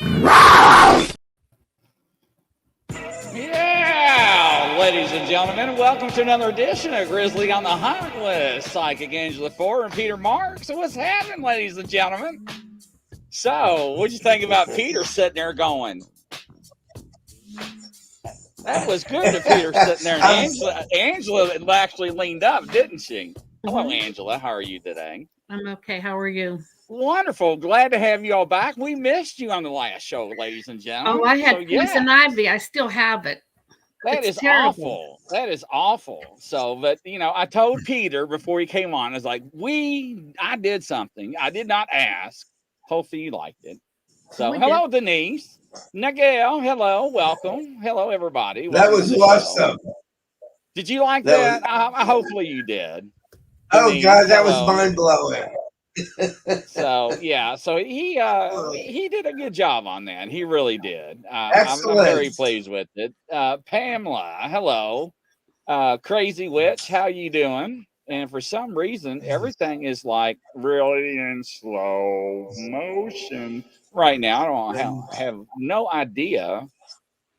Yeah, ladies and gentlemen, welcome to another edition of Grizzly on the Hunt with Psychic Angela Ford and Peter Marks. So what's happening, ladies and gentlemen? So, what'd you think about Peter sitting there going? That was good to Peter sitting there. And Angela actually leaned up, didn't she? Hello, Angela. How are you today? I'm okay. How are you? Wonderful. Glad to have you all back. We missed you on the last show, ladies and gentlemen. Oh, I had poison ivy. I still have it. That is awful. That is awful. So, but you know, I told Peter before he came on, I was like, I did something. I did not ask. Hopefully you liked it. So, hello, Denise. Nigel, hello, welcome. Hello, everybody. That was awesome. Did you like that? Hopefully you did. Oh, Denise, God, that was mind-blowing. So yeah, so he did a good job on that. He really did. I'm very pleased with it. Pamela, hello. Crazy Witch, how you doing? And for some reason, everything is like really in slow motion right now. I don't have no idea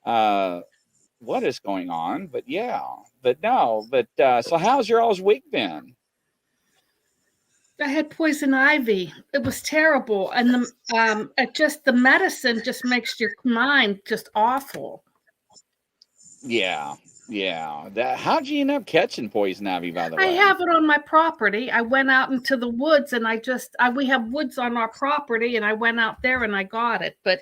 what is going on, but yeah, so how's your all's week been? I had poison ivy. It was terrible, and the medicine just makes your mind just awful. Yeah. How'd you end up catching poison ivy, by the way? I have it on my property. I went out into the woods, and we have woods on our property, and I went out there and I got it, but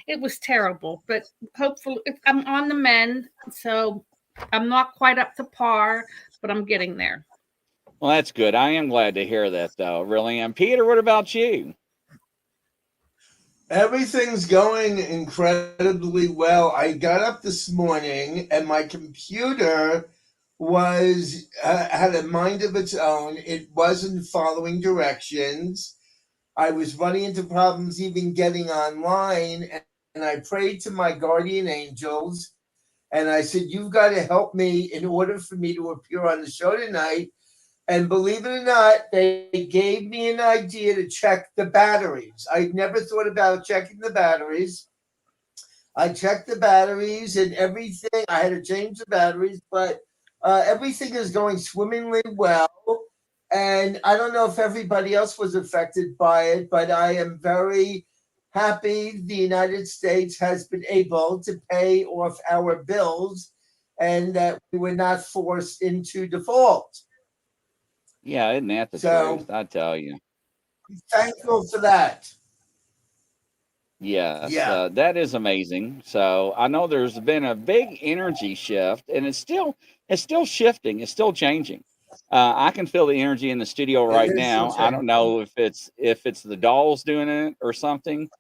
it was terrible. But hopefully, I'm on the mend, so I'm not quite up to par, but I'm getting there. Well, that's good. I am glad to hear that, though, really. And Peter, what about you? Everything's going incredibly well. I got up this morning and my computer had a mind of its own. It wasn't following directions. I was running into problems even getting online, and I prayed to my guardian angels, and I said, "You've got to help me in order for me to appear on the show tonight." And believe it or not, they gave me an idea to check the batteries. I never thought about checking the batteries. I checked the batteries and everything. I had to change the batteries, but everything is going swimmingly well. And I don't know if everybody else was affected by it, but I am very happy the United States has been able to pay off our bills and that we were not forced into default. Yeah, isn't that the truth? I tell you. Thankful for that. Yes, yeah. That is amazing. So I know there's been a big energy shift, and it's still shifting. It's still changing. I can feel the energy in the studio right now. I don't know if it's the dolls doing it or something,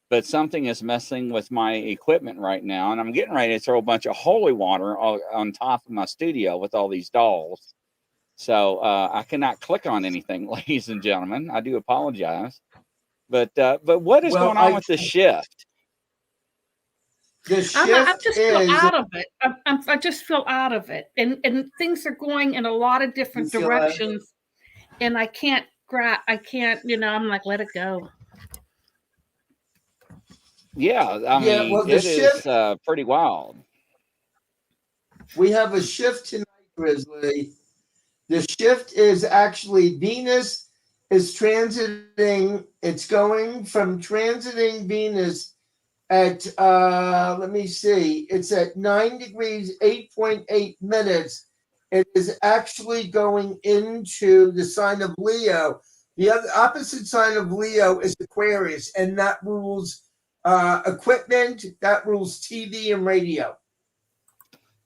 but something is messing with my equipment right now, and I'm getting ready to throw a bunch of holy water on top of my studio with all these dolls. So I cannot click on anything, ladies and gentlemen. I do apologize. But what is going on with the shift? The shift I just feel out of it. I just feel out of it. And things are going in a lot of different directions. And I can't, I'm like, let it go. Yeah, I mean, it is pretty wild. We have a shift tonight, Grizzly. The shift is actually Venus is transiting. It's going from transiting Venus at, let me see, it's at 9 degrees, 8.8 minutes. It is actually going into the sign of Leo. The opposite sign of Leo is Aquarius, and that rules equipment, that rules TV and radio.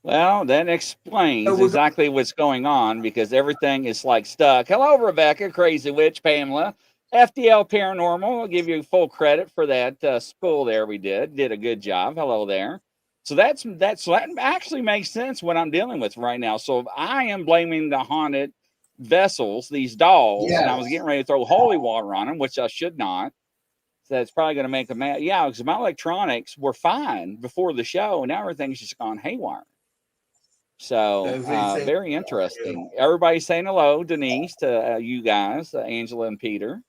Well, that explains exactly what's going on because everything is like stuck. Hello, Rebecca, Crazy Witch, Pamela, FDL Paranormal. I'll give you full credit for that spool there. We did a good job. Hello there. So that actually makes sense what I'm dealing with right now. So I am blaming the haunted vessels, these dolls, and I was getting ready to throw holy water on them, which I should not. So that's probably going to make them mad. Yeah, because my electronics were fine before the show, and now everything's just gone haywire. So very interesting. Everybody's saying hello, Denise, to you guys, Angela and Peter.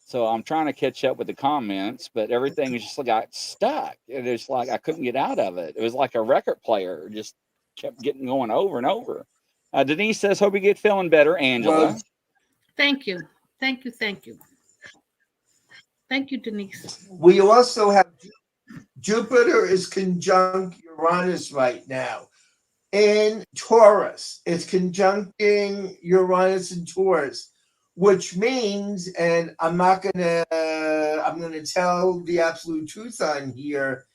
So I'm trying to catch up with the comments, but everything just got stuck. It's like I couldn't get out of it. It was like a record player, just kept getting going over and over. Denise says, hope you get feeling better, Angela. Well, Thank you. Thank you. Thank you. Thank you, Denise. we also have Jupiter is conjunct Uranus right now in Taurus. It's conjuncting Uranus in Taurus, which means, and I'm gonna tell the absolute truth on here.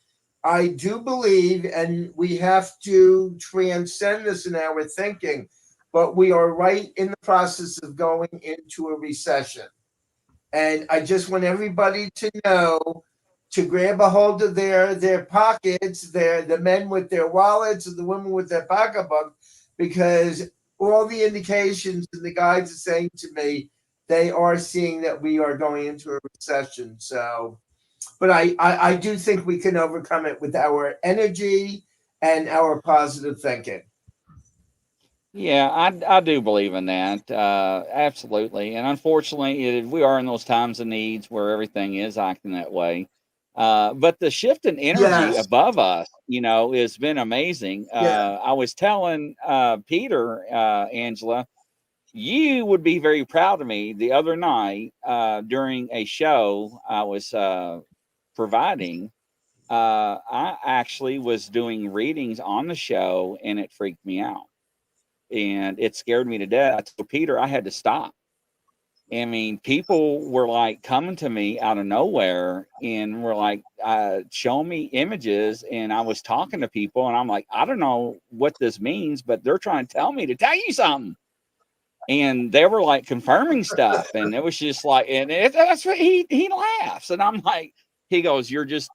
I do believe, and we have to transcend this in our thinking, but we are right in the process of going into a recession. And I just want everybody to know to grab a hold of their pockets, the men with their wallets and the women with their pocketbook, because all the indications and the guides are saying to me, they are seeing that we are going into a recession. So, but I do think we can overcome it with our energy and our positive thinking. Yeah, I do believe in that. Absolutely. And unfortunately, we are in those times of needs where everything is acting that way. But the shift in energy Yes. above us, has been amazing. Yeah. I was telling Peter, Angela, you would be very proud of me the other night during a show I was providing. I actually was doing readings on the show, and it freaked me out. And it scared me to death. I told Peter I had to stop. I mean, people were like coming to me out of nowhere and were like, showing me images. And I was talking to people, and I'm like, I don't know what this means, but they're trying to tell me to tell you something. And they were like confirming stuff. And it was just like, and that's what he laughs. And I'm like, he goes, you're just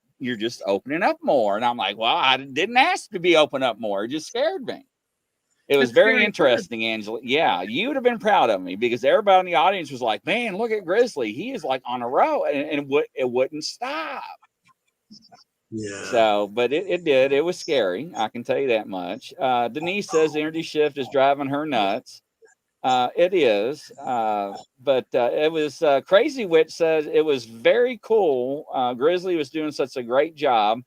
opening up more. And I'm like, well, I didn't ask to be open up more. It just scared me. It was very interesting, Angela. Yeah, you would have been proud of me because everybody in the audience was like, man, look at Grizzly. He is like on a row, and it wouldn't stop. Yeah. So, but it did. It was scary. I can tell you that much. Denise says the energy shift is driving her nuts. It is. But it was Crazy Witch says it was very cool. Grizzly was doing such a great job.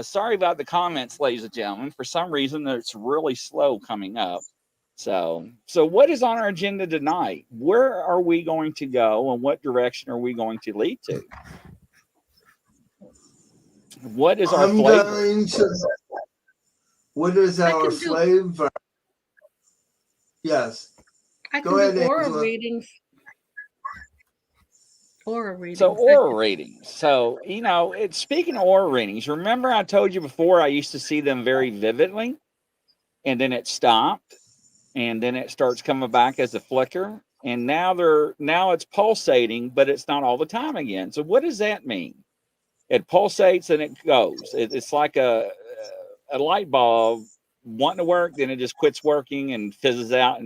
Sorry about the comments, ladies and gentlemen. For some reason, it's really slow coming up. So what is on our agenda tonight? Where are we going to go, and what direction are we going to lead to? What is our flavor? What is our flavor? Yes. I can do aura readings. Aura readings. So aura readings. So, it's speaking of aura readings, remember I told you before I used to see them very vividly, and then it stopped, and then it starts coming back as a flicker, and now it's pulsating, but it's not all the time again. So what does that mean? It pulsates and it goes. It's like a light bulb wanting to work, then it just quits working and fizzes out,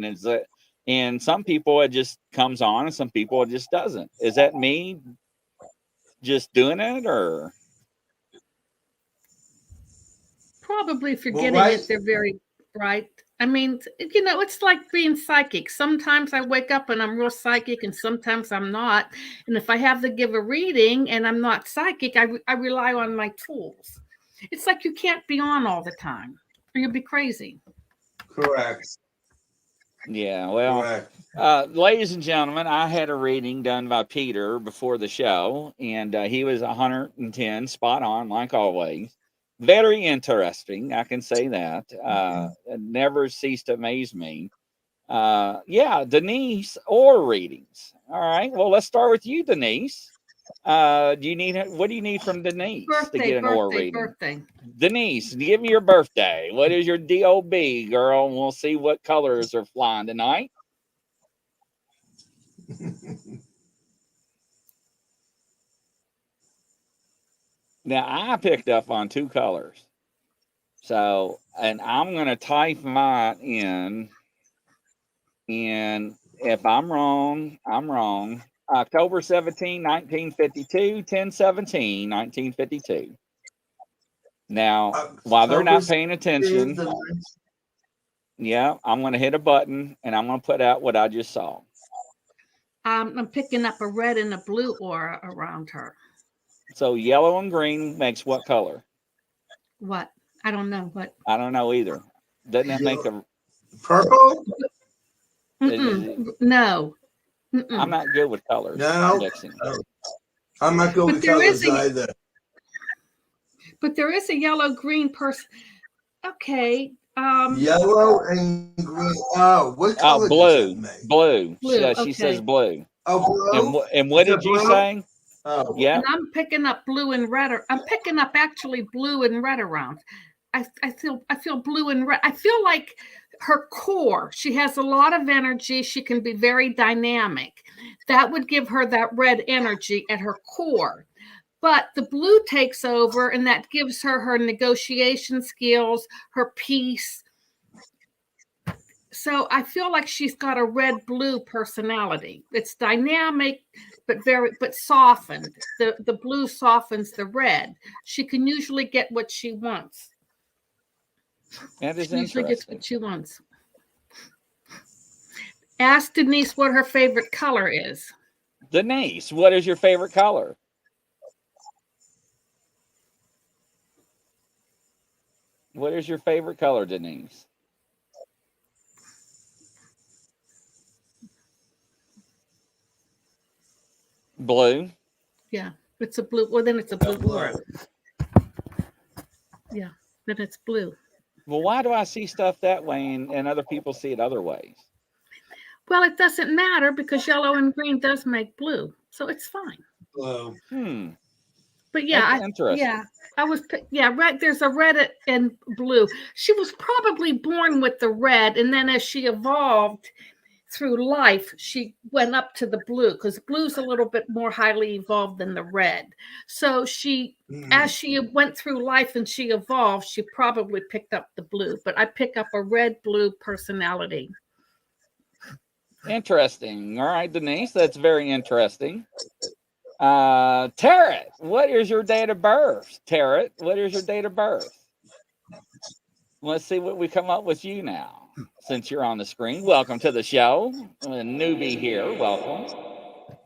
and some people it just comes on, and some people it just doesn't. Is that me just doing it, or probably if you're getting it, they're very bright. I mean, it's like being psychic. Sometimes I wake up and I'm real psychic, and sometimes I'm not. And if I have to give a reading and I'm not psychic, I rely on my tools. It's like you can't be on all the time, or you'll be crazy. Correct. Yeah, well, ladies and gentlemen, I had a reading done by Peter before the show, and he was 110, spot on, like always. Very interesting, I can say that. It never ceased to amaze me. Yeah, Denise, aura readings. All right, well, let's start with you, Denise. What do you need from Denise to get an aura reading? Birthday. Denise, give me your birthday. What is your DOB, girl? And we'll see what colors are flying tonight. Now, I picked up on 2 colors. So, and I'm going to type mine in. And if I'm wrong, I'm wrong. October 17, 1952, 10/17, 1952. Now, while they're not paying attention, yeah, I'm going to hit a button and I'm going to put out what I just saw. I'm picking up a red and a blue aura around her. So yellow and green makes what color? What? I don't know what. I don't know either. Doesn't that make a Purple? No. I'm not good with colors. No. Mixing. I'm not good But with there colors is a- either. But there is a yellow-green person. Okay. Yellow and green. Oh, what color does Blue. that make? Blue. Blue, She says okay. blue. Oh, blue? And what Is it did you blue? say? Oh. Yeah. And I'm picking up blue and red. I'm picking up actually blue and red around. I feel blue and red. I feel like her core. She has a lot of energy. She can be very dynamic. That would give her that red energy at her core. But the blue takes over, and that gives her her negotiation skills, her peace. So I feel like she's got a red-blue personality. It's dynamic, but softened. The blue softens the red. She can usually get what she wants. That is She usually gets interesting. what she wants. Ask Denise what her favorite color is. Denise, what is your favorite color? What is your favorite color, Denise? Blue. Yeah, it's a blue. Well, then it's a blue aura. Yeah, then it's blue. Well, why do I see stuff that way and other people see it other ways? Well, it doesn't matter because yellow and green does make blue, so it's fine. Blue. But yeah, interesting. Red. There's a red and blue. She was probably born with the red, and then as she evolved through life, she went up to the blue because blue's a little bit more highly evolved than the red. So as she went through life and she evolved, she probably picked up the blue. But I pick up a red-blue personality. Interesting. All right, Denise, that's very interesting. Tarot, what is your date of birth? Tarot, what is your date of birth? Let's see what we come up with you now. Since you're on the screen, welcome to the show. I'm a newbie here. Welcome.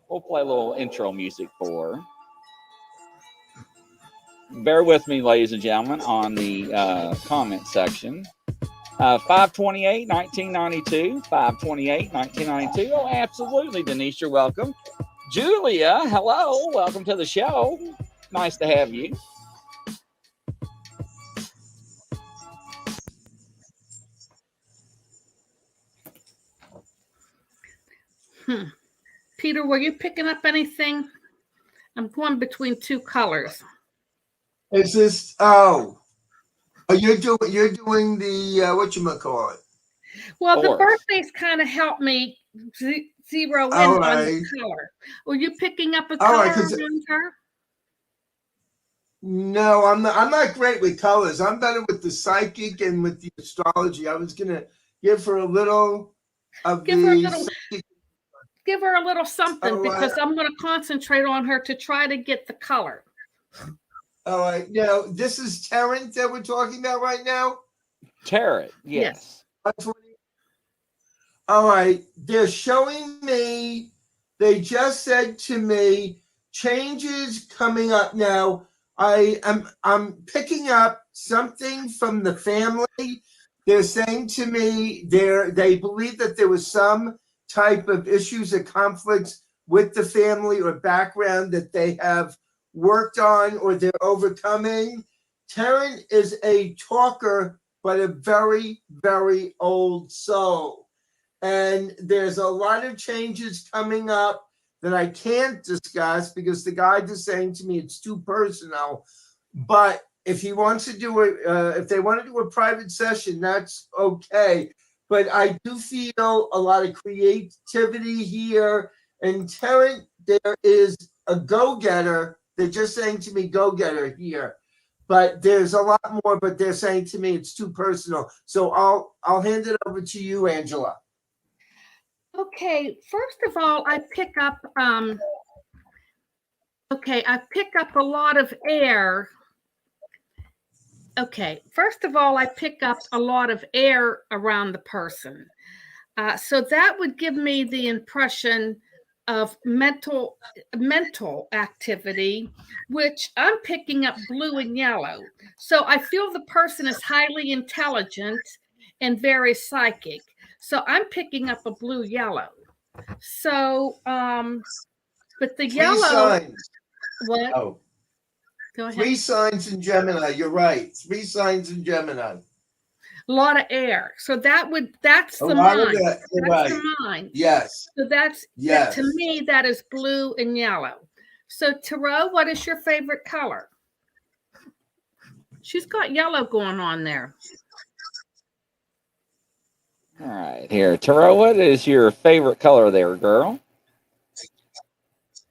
We'll play a little intro music for her. Bear with me, ladies and gentlemen, on the comment section. 5/28, 1992. 5/28, 1992. Oh, absolutely, Denise, you're welcome. Julia, hello. Welcome to the show. Nice to have you. Peter, were you picking up anything? I'm going between two colors. Is this you're doing the whatchamacallit? Well, the birthdays kind of helped me zero in on the color. Were you picking up a color around her? No, I'm not great with colors. I'm better with the psychic and with the astrology. I was gonna give her a little of give her a little something because I'm going to concentrate on her to try to get the color. All right. Now, this is tarot that we're talking about right now? Tarot, yes. All right. They're showing me, they just said to me, changes coming up now. I'm picking up something from the family. They're saying to me they believe that there was some type of issues or conflicts with the family or background that they have worked on or they're overcoming. Taryn is a talker, but a very, very old soul. And there's a lot of changes coming up that I can't discuss because the guide is saying to me it's too personal. But if he wants to do it, if they want to do a private session, that's okay. But I do feel a lot of creativity here. And Taryn, there is a go-getter. They're just saying to me, go-getter here. But there's a lot more, but they're saying to me it's too personal. So I'll hand it over to you, Angela. Okay, first of all, I pick up a lot of air. Okay, first of all, I pick up a lot of air around the person. So that would give me the impression of mental activity, which I'm picking up blue and yellow. So I feel the person is highly intelligent and very psychic. So I'm picking up a blue yellow. So but the Three yellow, signs. what? Oh, Go ahead. 3 signs in Gemini. You're right. 3 signs in Gemini. A lot of air. So that's A the lot of mind. that. You're That's right. the mind. Yes. So that Yes. to me, that is blue and yellow. So Tarot, what is your favorite color? She's got yellow going on there. All right, here, Tarot, what is your favorite color there, girl?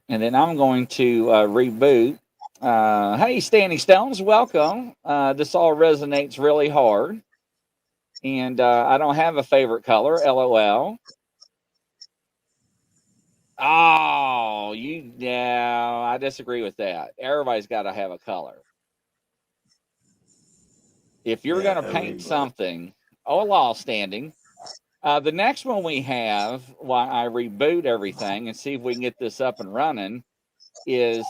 And then I'm going to reboot. Hey, Standing Stones, welcome. This all resonates really hard. And I don't have a favorite color, LOL. Oh, yeah, I disagree with that. Everybody's got to have a color. If you're going to paint something, law standing. The next one we have, while I reboot everything and see if we can get this up and running, is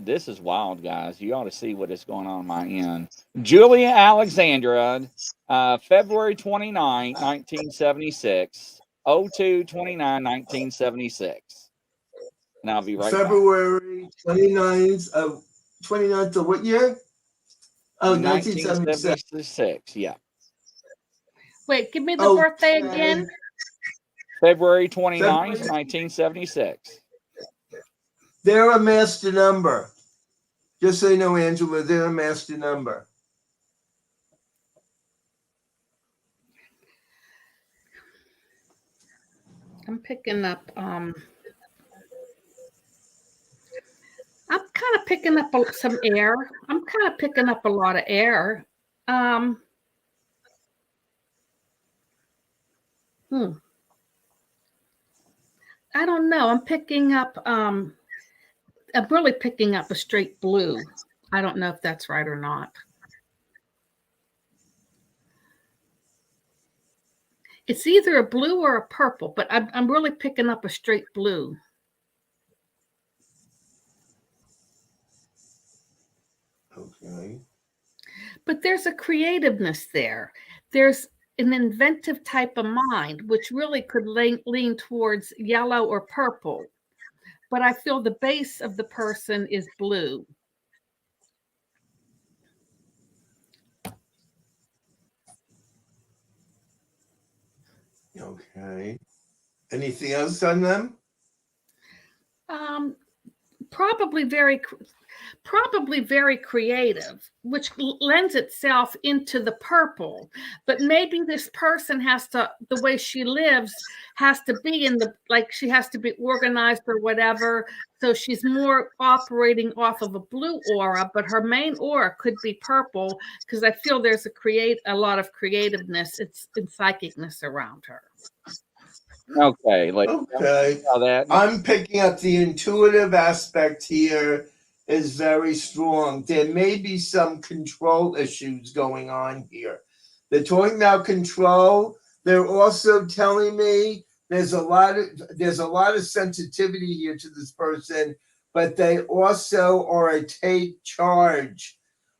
this is wild, guys. You ought to see what is going on my end. Julia Alexandra, February 29, 1976, 02/29, 1976. And I'll be right back. February 29th of what year? Oh, 1976. 1976, yeah. Wait, give me the birthday again. February 29, 1976. They're a master number. Just so you know, Angela, they're a master number. I'm picking up I'm kind of picking up some air. I'm kind of picking up a lot of air. I don't know. I'm picking up I'm really picking up a straight blue. I don't know if that's right or not. It's either a blue or a purple, but I'm really picking up a straight blue. Okay. But there's a creativeness there. There's an inventive type of mind, which really could lean towards yellow or purple. But I feel the base of the person is blue. Okay. Anything else on them? Probably very creative, which lends itself into the purple. But maybe this person has to, the way she lives has to be she has to be organized or whatever. So she's more operating off of a blue aura, but her main aura could be purple, because I feel there's a lot of creativeness, and psychicness around her. Okay. I'm picking up the intuitive aspect here is very strong. There may be some control issues going on here. They're talking about control. They're also telling me there's a lot of sensitivity here to this person, but they also are a take charge.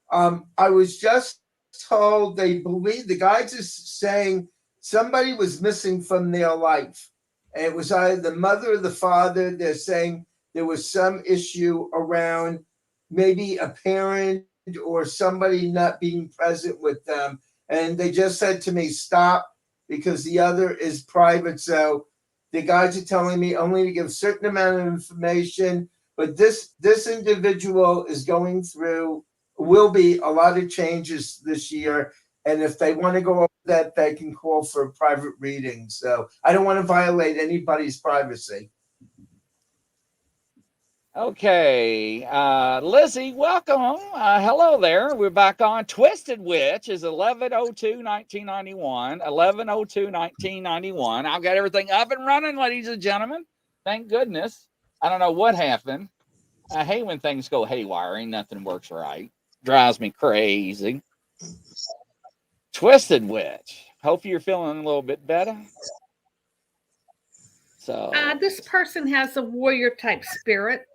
I was just told they believe the guys are saying somebody was missing from their life. And it was either the mother or the father. They're saying there was some issue around maybe a parent or somebody not being present with them. And they just said to me, stop, because the other is private. So the guys are telling me only to give a certain amount of information. But this individual is going through, will be a lot of changes this year. And if they want to go over that, they can call for a private reading. So I don't want to violate anybody's privacy. Okay. Lizzie, welcome. Hello there. We're back on. Twisted Witch is 11/02/1991. 11/02/1991. I've got everything up and running, ladies and gentlemen. Thank goodness. I don't know what happened. I hate when things go haywire. Ain't nothing works right. Drives me crazy. Twisted Witch. Hope you're feeling a little bit better. So This person has a warrior type spirit,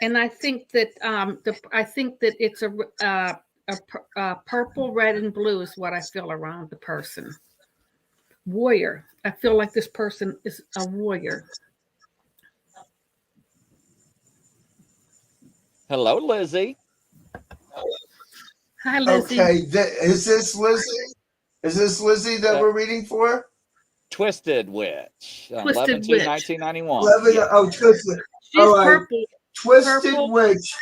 and I think that it's a purple, red, and blue is what I feel around the person. Warrior. I feel like this person is a warrior. hello, Lizzie. Hi, Lizzie. Okay, is this Lizzie? Is this Lizzie that we're reading for? Twisted Witch, Twisted 11/2/1991. 11. Yeah. Oh, Twisted. She's All right. purple. Twisted Purple. Witch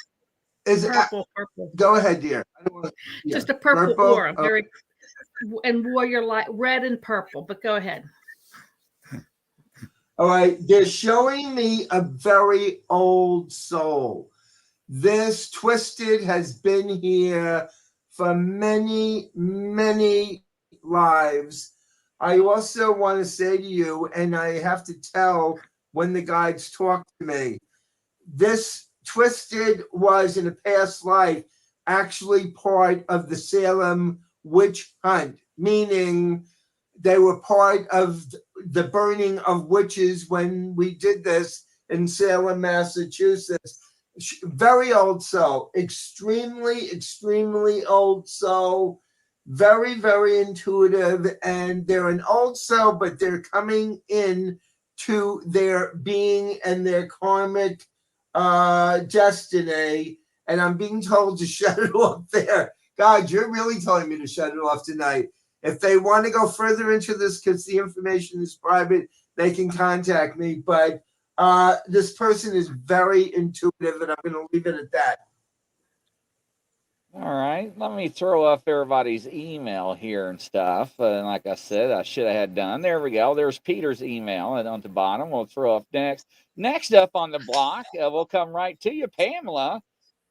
is. Purple. Go ahead, dear. I don't want to, Just a purple aura, very and warrior light, red and purple. But go ahead. All right, they're showing me a very old soul. This Twisted has been here for many, many lives. I also want to say to you, and I have to tell when the guides talk to me, this Twisted was in a past life actually part of the Salem witch hunt, meaning they were part of the burning of witches when we did this in Salem, Massachusetts. Very old soul, extremely, extremely old soul, very, very intuitive. And they're an old soul, but they're coming in to their being and their karmic destiny. And I'm being told to shut it off there. God, you're really telling me to shut it off tonight. If they want to go further into this, because the information is private, they can contact me. But this person is very intuitive, and I'm going to leave it at that. All right. Let me throw up everybody's email here and stuff. And like I said, I should have had done. There we go. There's Peter's email, and on the bottom, we'll throw up next. Next up on the block, we'll come right to you, Pamela.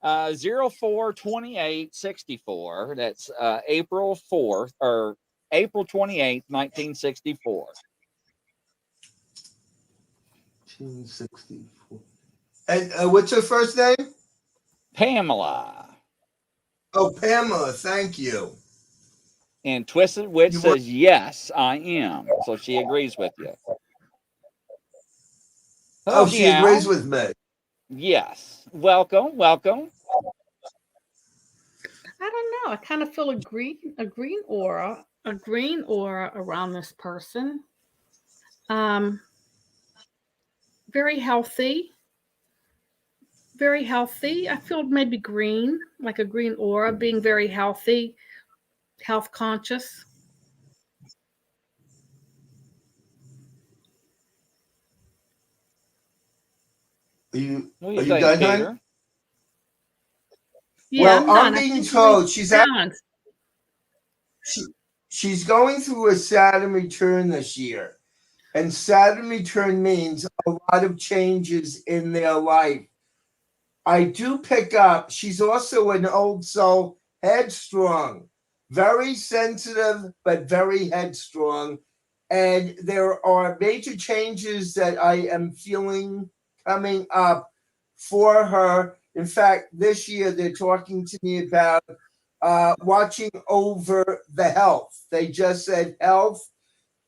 04/28/64. That's April 4th or April 28th, 1964. 1964. And what's her first name? Pamela. Oh, Pamela. Thank you. And Twisted Witch says, yes, I am. So she agrees with you. Hello, she agrees with me. Yes. Welcome. Welcome. I don't know. I kind of feel a green aura around this person. Very healthy. Very healthy. I feel maybe green, like a green aura, being very healthy, health conscious. Are you What do you done, think, Peter? Peter? Yeah, well, I'm being told she's going through a Saturn return this year. And Saturn return means a lot of changes in their life. I do pick up, she's also an old soul, headstrong, very sensitive, but very headstrong. And there are major changes that I am feeling coming up for her. In fact, this year they're talking to me about watching over the health. They just said health.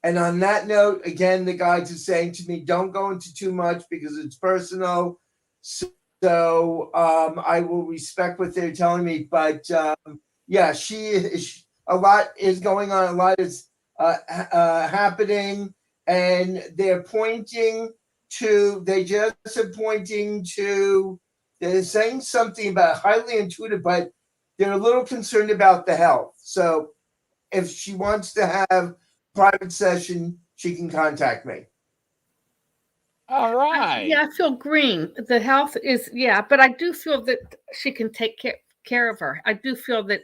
And on that note, again, the guides are saying to me, don't go into too much because it's personal. So I will respect what they're telling me. But yeah, a lot is going on. A lot is happening. And they're pointing to, they're saying something about highly intuitive, but they're a little concerned about the health. So if she wants to have private session, she can contact me. All right. Yeah, I feel green. The health is, but I do feel that she can take care of her. I do feel that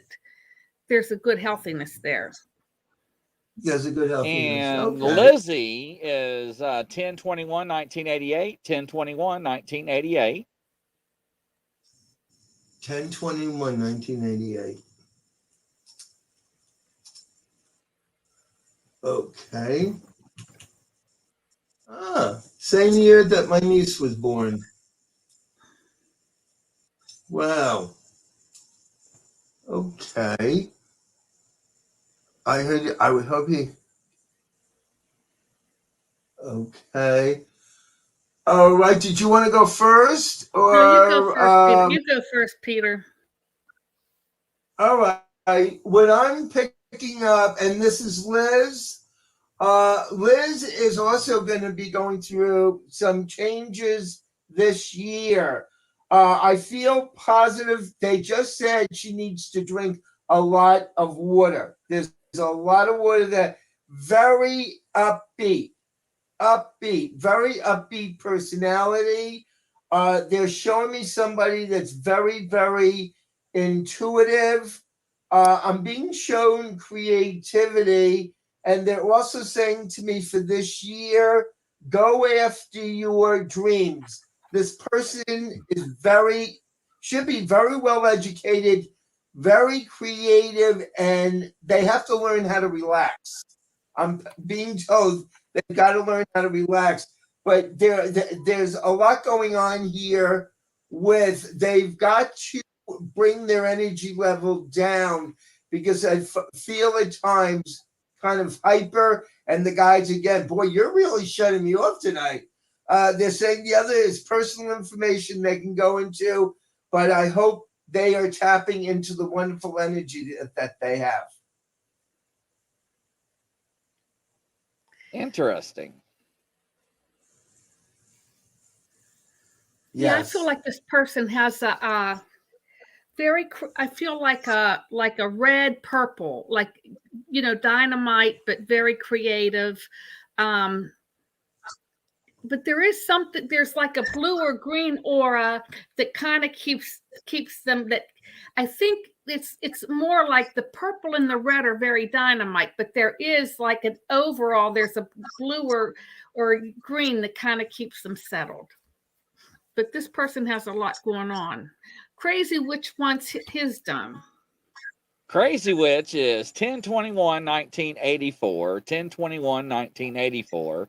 there's a good healthiness there. There's a good healthiness. And okay. Lizzie is 10/21/1988, 10/21/1988. 10/21/1988. Okay. Same year that my niece was born. Wow. Okay. I would hope he. Okay. All right. Did you want to go first, or No, you go first, Peter. You go first, Peter. All right. What I'm picking up, and this is Liz. Liz is also going to be going through some changes this year. I feel positive. They just said she needs to drink a lot of water. There's a lot of water there. Very upbeat, very upbeat personality. They're showing me somebody that's very, very intuitive. I'm being shown creativity, and they're also saying to me for this year, go after your dreams. This person should be very well educated, very creative, and they have to learn how to relax. I'm being told they've got to learn how to relax. But there's a lot going on here with they've got to bring their energy level down because I feel at times kind of hyper. And the guys, again, boy, you're really shutting me off tonight. They're saying the other is personal information they can go into, but I hope they are tapping into the wonderful energy that they have. Interesting. Yeah, I feel like this person has a I feel like a red purple, like, you know, dynamite, but very creative. But there is something, there's like a blue or green aura that kind of keeps them, that I think it's more like the purple and the red are very dynamite, but there is like an overall, there's a blue or green that kind of keeps them settled. But this person has a lot going on. Crazy Witch wants his done. Crazy Witch is 10/21/1984, 10/21/1984.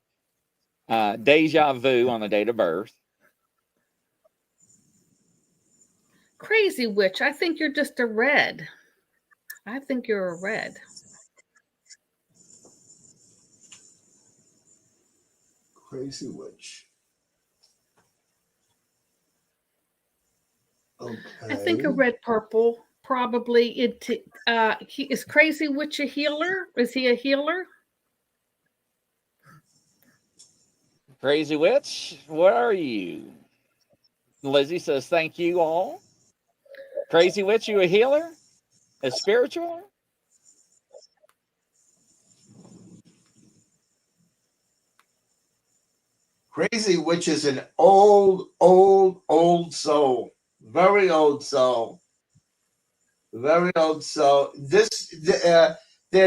Deja vu on the date of birth. Crazy Witch, I think you're just a red. I think you're a red. Crazy Witch. Okay. I think a red purple. Probably is Crazy Witch a healer? Is he a healer? Crazy Witch, what are you? Lizzie says, thank you all. Crazy Witch, you a healer? A spiritual? Crazy Witch is an old soul. Very old soul. Very old soul. They're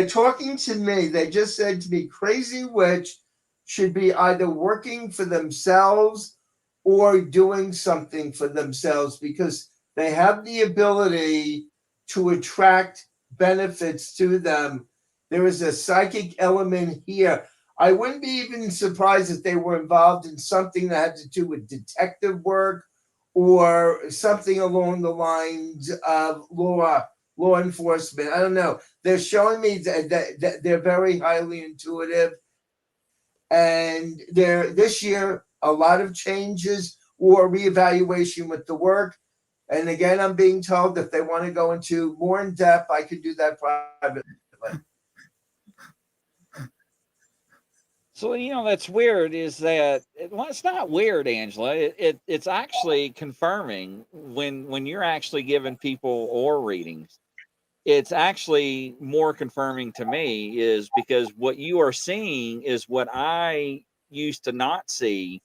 talking to me. They just said to me, Crazy Witch should be either working for themselves or doing something for themselves because they have the ability to attract benefits to them. There is a psychic element here. I wouldn't be even surprised if they were involved in something that had to do with detective work or something along the lines of law enforcement. I don't know. They're showing me that they're very highly intuitive. And this year, a lot of changes or reevaluation with the work. And again, I'm being told if they want to go into more in depth, I could do that privately. So, you know, that's weird is that, well, it's not weird, Angela. It's actually confirming when you're actually giving people aura readings. It's actually more confirming to me is because what you are seeing is what I used to not see.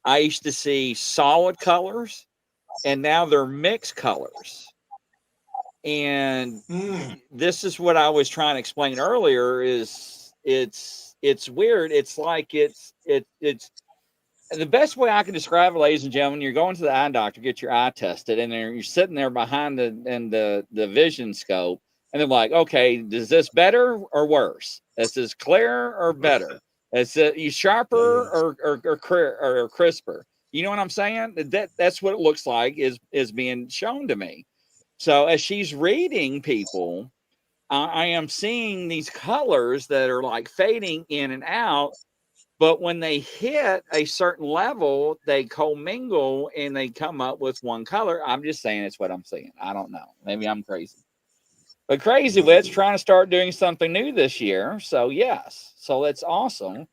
I used to see solid colors, and now they're mixed colors. And this is what I was trying to explain earlier is it's weird. It's like it's the best way I can describe it, ladies and gentlemen. You're going to the eye doctor, get your eye tested, and you're sitting there behind the vision scope, and they're like, okay, is this better or worse? Is this clear or better? Is it you sharper or crisper? You know what I'm saying? That's what it looks like is being shown to me. So as she's reading people, I am seeing these colors that are like fading in and out. But when they hit a certain level, they commingle and they come up with one color. I'm just saying it's what I'm saying. I don't know. Maybe I'm crazy. But Crazy Wit's trying to start doing something new this year. So, yes. So, that's awesome.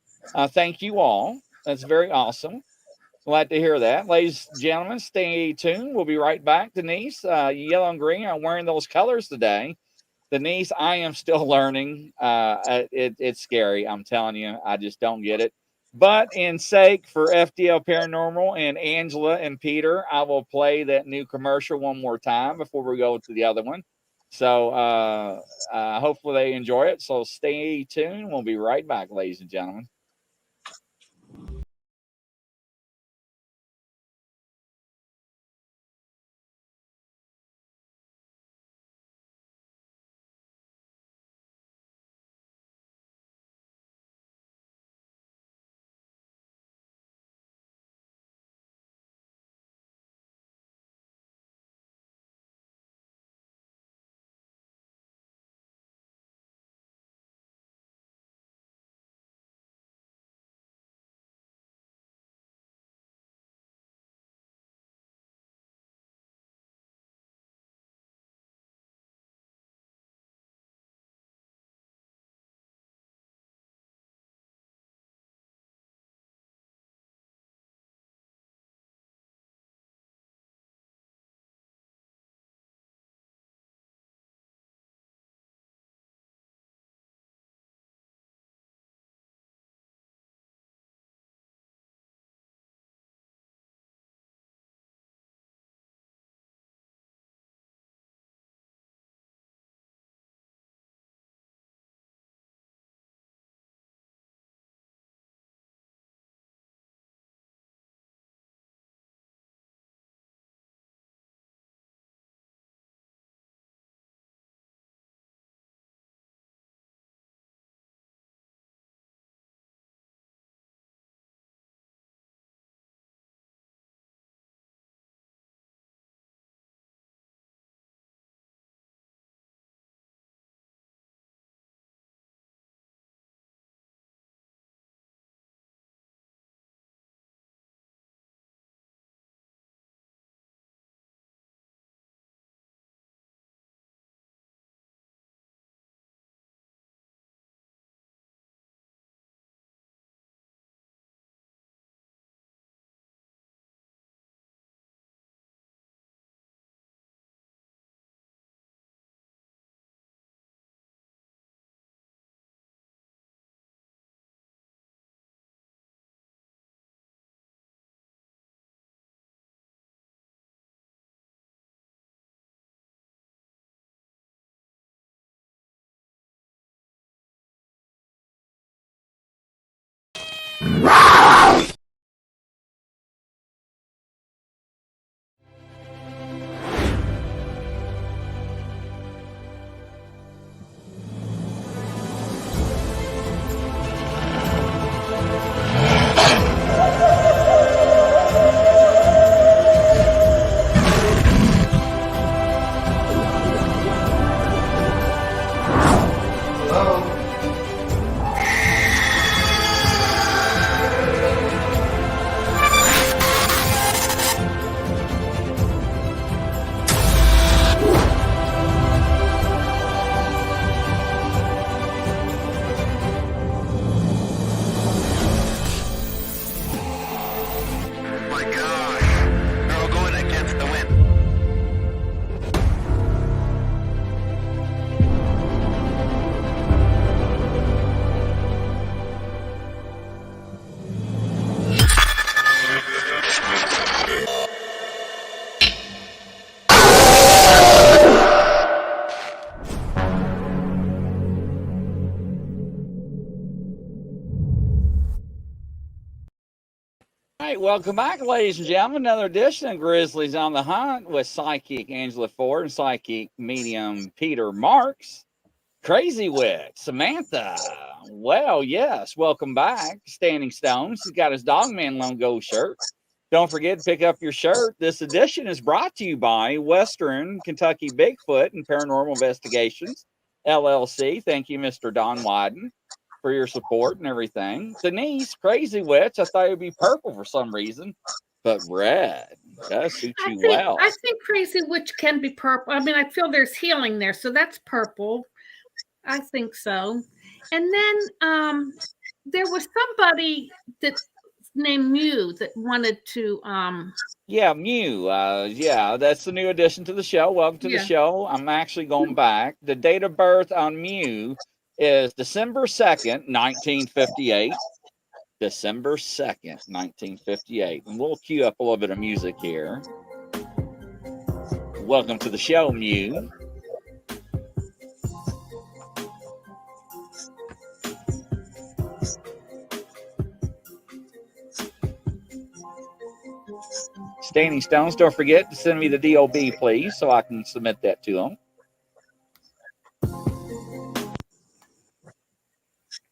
Thank you all. That's very awesome. Glad to hear that. Ladies and gentlemen, stay tuned. We'll be right back. Denise, yellow and green. I'm wearing those colors today. Denise, I am still learning. It's scary. I'm telling you, I just don't get it. But in sake for FDL Paranormal and Angela and Peter, I will play that new commercial one more time before we go to the other one. So hopefully they enjoy it. So stay tuned. We'll be right back, ladies and gentlemen. All right, welcome back, ladies and gentlemen. Another edition of Grizzlies on the Hunt with Psychic Angela Ford and Psychic Medium Peter Marks. Crazy Wit, Samantha. Well, yes, welcome back. Standing Stones. He's got his Dogman Logo shirt. Don't forget to pick up your shirt. This edition is brought to you by Western Kentucky Bigfoot and Paranormal Investigations, LLC. Thank you, Mr. Don Wyden. for your support and everything. Denise, Crazy Witch, I thought it would be purple for some reason, but red does suit you well. I think Crazy Witch can be purple. I mean, I feel there's healing there, so that's purple. I think so. And then there was somebody that named Mew that wanted to yeah, Mew. Yeah, that's the new addition to the show. Welcome to the show. I'm actually going back. The date of birth on Mew is December 2nd, 1958. December 2nd, 1958. And we'll cue up a little bit of music here. Welcome to the show, Mew. Standing Stones, don't forget to send me the DOB, please, so I can submit that to them.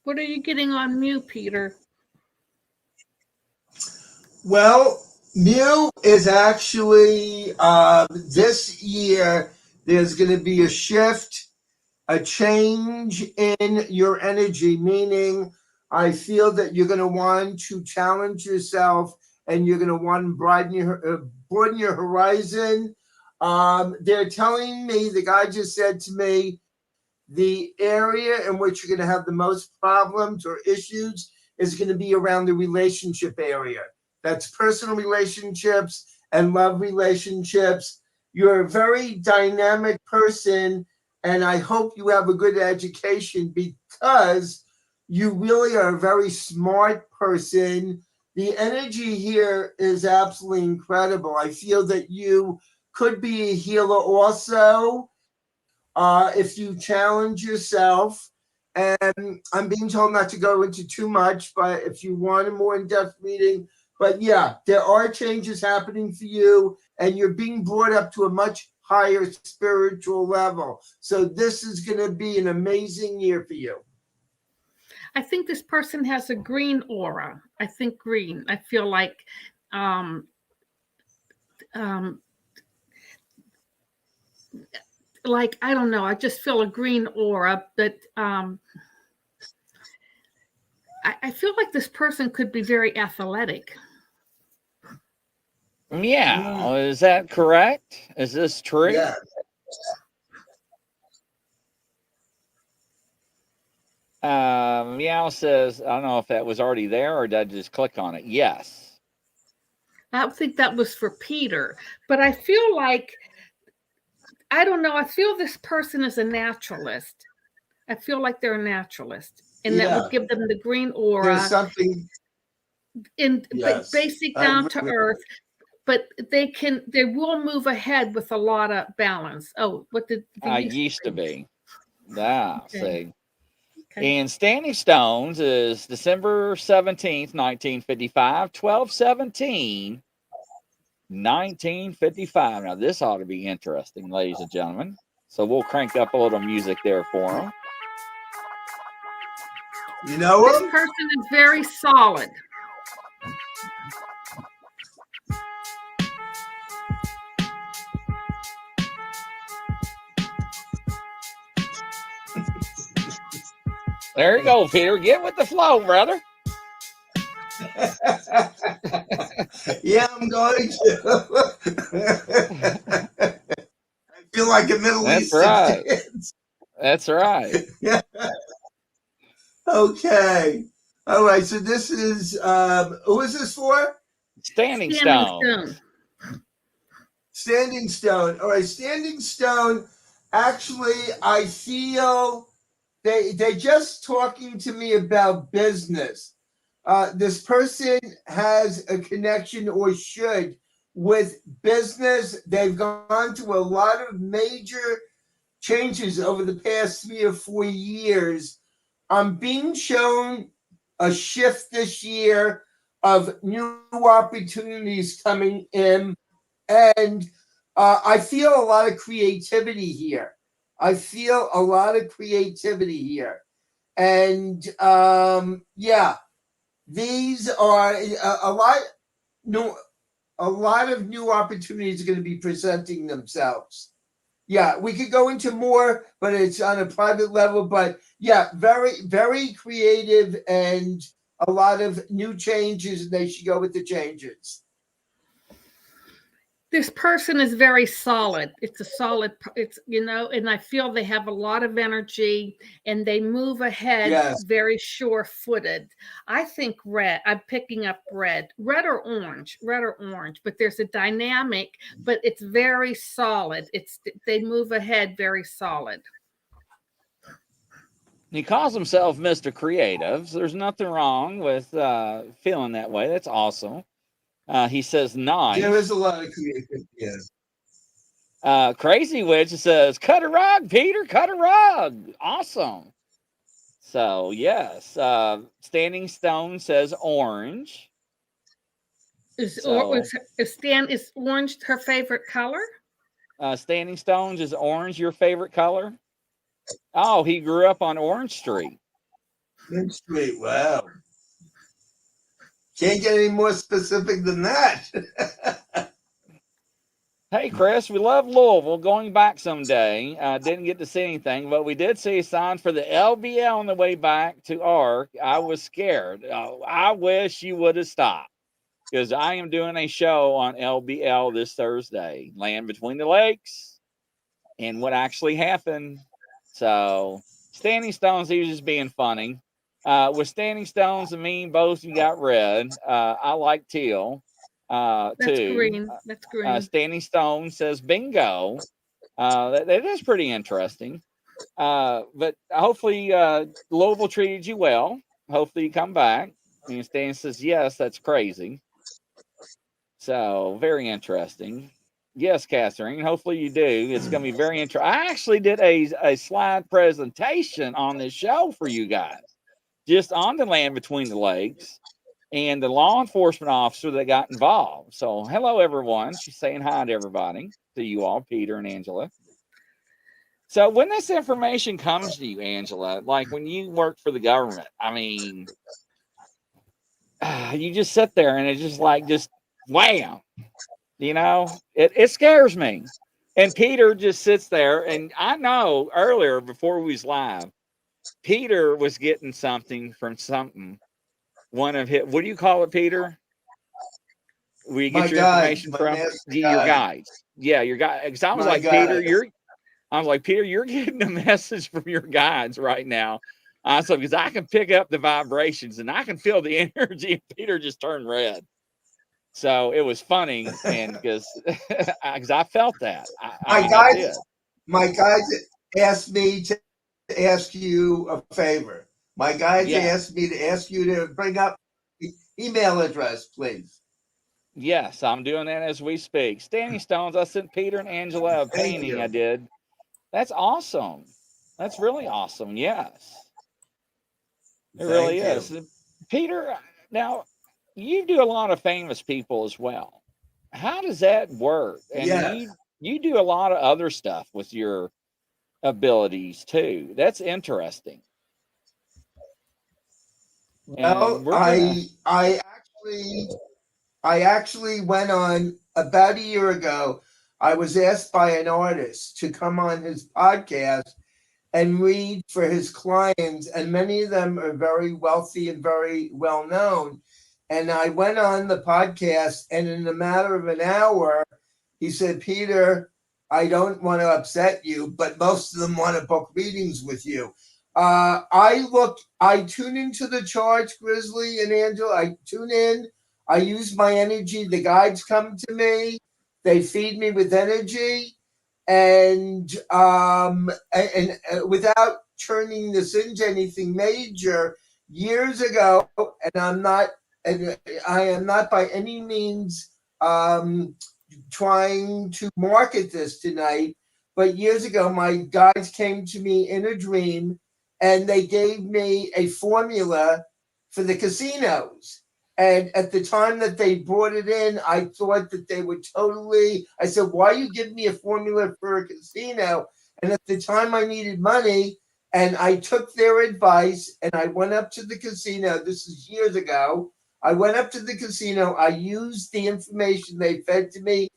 What are you getting on Mew, Peter? Well, Mew is actually this year. There's going to be a shift, a change in your energy. Meaning, I feel that you're going to want to challenge yourself, and you're going to want to broaden your horizon. They're telling me, the guy just said to me, the area in which you're going to have the most problems or issues is going to be around the relationship area. That's personal relationships and love relationships. You're a very dynamic person, and I hope you have a good education, because you really are a very smart person. The energy here is absolutely incredible. I feel that you could be a healer also, if you challenge yourself. And I'm being told not to go into too much, but if you want a more in-depth reading, but yeah, there are changes happening for you, and you're being brought up to a much higher spiritual level. So this is going to be an amazing year for you. I think this person has a green aura. I think green. I feel like like, I don't know, I just feel a green aura, but I feel like this person could be very athletic. Yeah, is that correct? Is this true? Yeah. Meow says, I don't know if that was already there or did I just click on it? Yes. I think that was for Peter, but I feel like, I don't know, I feel this person is a naturalist. I feel like they're a naturalist, and that would give them the green aura. There's something basic, down to earth, but they will move ahead with a lot of balance. Oh, what did I used to be. Yeah, Okay. see. Okay. And Standing Stones is December 17th, 1955, 12/17, 1955. Now, this ought to be interesting, ladies and gentlemen. So we'll crank up a little music there for them. You know this person is very solid. There you go, Peter. Get with the flow, brother. Yeah, I'm going to. I feel like a Middle Eastern dance. That's right. Yeah. Okay. All right. So this is who is this for? Standing Stone. Standing Stone. All right. Standing Stone. Actually, I feel they're just talking to me about business. This person has a connection, or should, with business. They've gone through a lot of major changes over the past 3 or 4 years. I'm being shown a shift this year of new opportunities coming in, and I feel a lot of creativity here. And yeah, these are a lot of new opportunities are going to be presenting themselves. Yeah, we could go into more, but it's on a private level. But yeah, very, very creative and a lot of new changes, and they should go with the changes. This person is very solid. It's a solid, it's, and I feel they have a lot of energy and they move ahead Yes. very sure footed. I think red, I'm picking up red or orange, but there's a dynamic, but it's very solid. They move ahead very solid. He calls himself Mr. Creative. So there's nothing wrong with feeling that way. That's awesome. He says nice. There is a lot of creativity. Crazy Witch says, cut a rug, Peter, cut a rug. Awesome. So, yes. Standing Stone says orange. Is orange her favorite color? Standing Stones, is orange your favorite color? Oh, he grew up on Orange Street. Orange Street, wow. Can't get any more specific than that. Hey, Chris, we love Louisville. Going back someday. Didn't get to see anything, but we did see a sign for the LBL on the way back to ARC. I was scared. I wish you would have stopped, because I am doing a show on LBL this Thursday, Land Between the Lakes, and what actually happened. So, Standing Stones, he was just being funny. With Standing Stones and me, both you got red. I like teal. That's too. green. That's green. Standing Stone says bingo. That is pretty interesting. But hopefully Louisville treated you well. Hopefully you come back. And Stan says, yes, that's crazy. So very interesting. Yes, Catherine. Hopefully you do. It's going to be very interesting. I actually did a slide presentation on this show for you guys, just on the Land Between the Lakes, and the law enforcement officer that got involved. So, hello, everyone. She's saying hi to everybody, to you all, Peter and Angela. So, when this information comes to you, Angela, like when you work for the government, I mean, you just sit there and it's just like, just wham, it scares me. And Peter just sits there, and I know earlier, before we was live, Peter was getting something from something. One of his, what do you call it, Peter? Where you get your information from? Your guides. Yeah, your guide. Because I was like, Peter, you're getting a message from your guides right now. So because I can pick up the vibrations and I can feel the energy. Peter just turned red. So it was funny, and because I felt that. My guides asked me to ask you a favor. My guides asked me to ask you to bring up the email address, please. Yes, I'm doing that as we speak. Standing Stones, I sent Peter and Angela a painting I did. That's awesome. That's really awesome. Yes. It really is. Peter, now, you do a lot of famous people as well. How does that work? And you do a lot of other stuff with your abilities too. That's interesting. Well, I actually went on about a year ago. I was asked by an artist to come on his podcast and read for his clients, and many of them are very wealthy and very well known. And I went on the podcast, and in a matter of an hour, he said, Peter, I don't want to upset you, but most of them want to book readings with you. I tune into the charts, Grizzly and Angela. I tune in. I use my energy. The guides come to me. They feed me with energy. And without turning this into anything major, years ago, and I am not by any means trying to market this tonight, but years ago, my guides came to me in a dream, and they gave me a formula for the casinos. And at the time that they brought it in, I thought that they would I said, why are you giving me a formula for a casino? And at the time I needed money, and I took their advice, and I went up to the casino. This is years ago. I went up to the casino. I used the information they fed to me,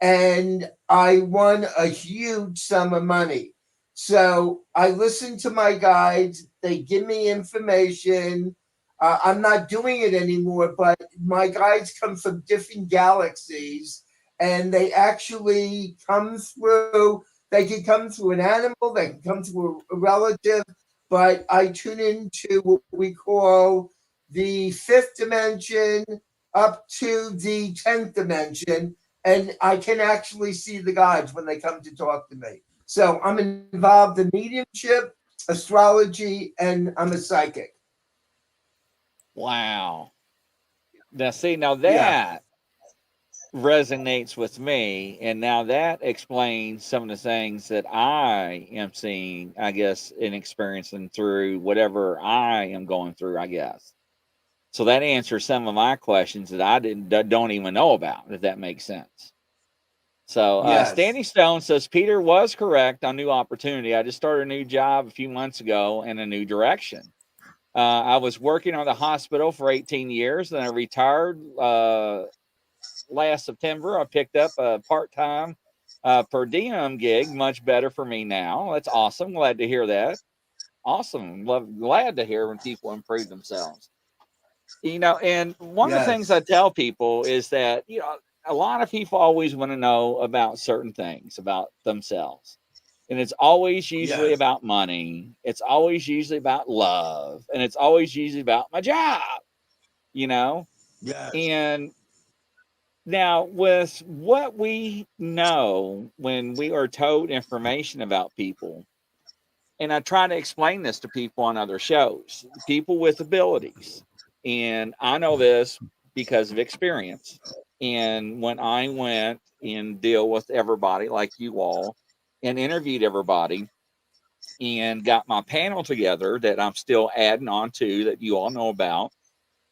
and I won a huge sum of money. So I listen to my guides. They give me information. I'm not doing it anymore, but my guides come from different galaxies, and they actually come through. They can come through an animal, they can come through a relative, but I tune into what we call the fifth dimension up to the 10th dimension, and I can actually see the guides when they come to talk to me. So I'm involved in mediumship, astrology, and I'm a psychic. Wow. Now, see, now Yeah. that resonates with me, and now that explains some of the things that I am seeing, I guess, and experiencing through whatever I am going through, I guess. So that answers some of my questions that I don't even know about, if that makes sense. So Yes. Standing Stone says Peter was correct on new opportunity. I just started a new job a few months ago in a new direction. I was working on the hospital for 18 years, then I retired last September. I picked up a part-time per diem gig, much better for me now. That's awesome. Glad to hear that. Awesome. Glad to hear when people improve themselves. You know, and one of the things I Yes. tell people is that, you know, a lot of people always want to know about certain things about themselves. And it's always usually Yes. about money. It's always usually about love. And it's always usually about my job, you know? Yes. And now, with what we know when we are told information about people, and I try to explain this to people on other shows, people with abilities. And I know this because of experience. And when I went and deal with everybody like you all and interviewed everybody and got my panel together that I'm still adding on to that you all know about,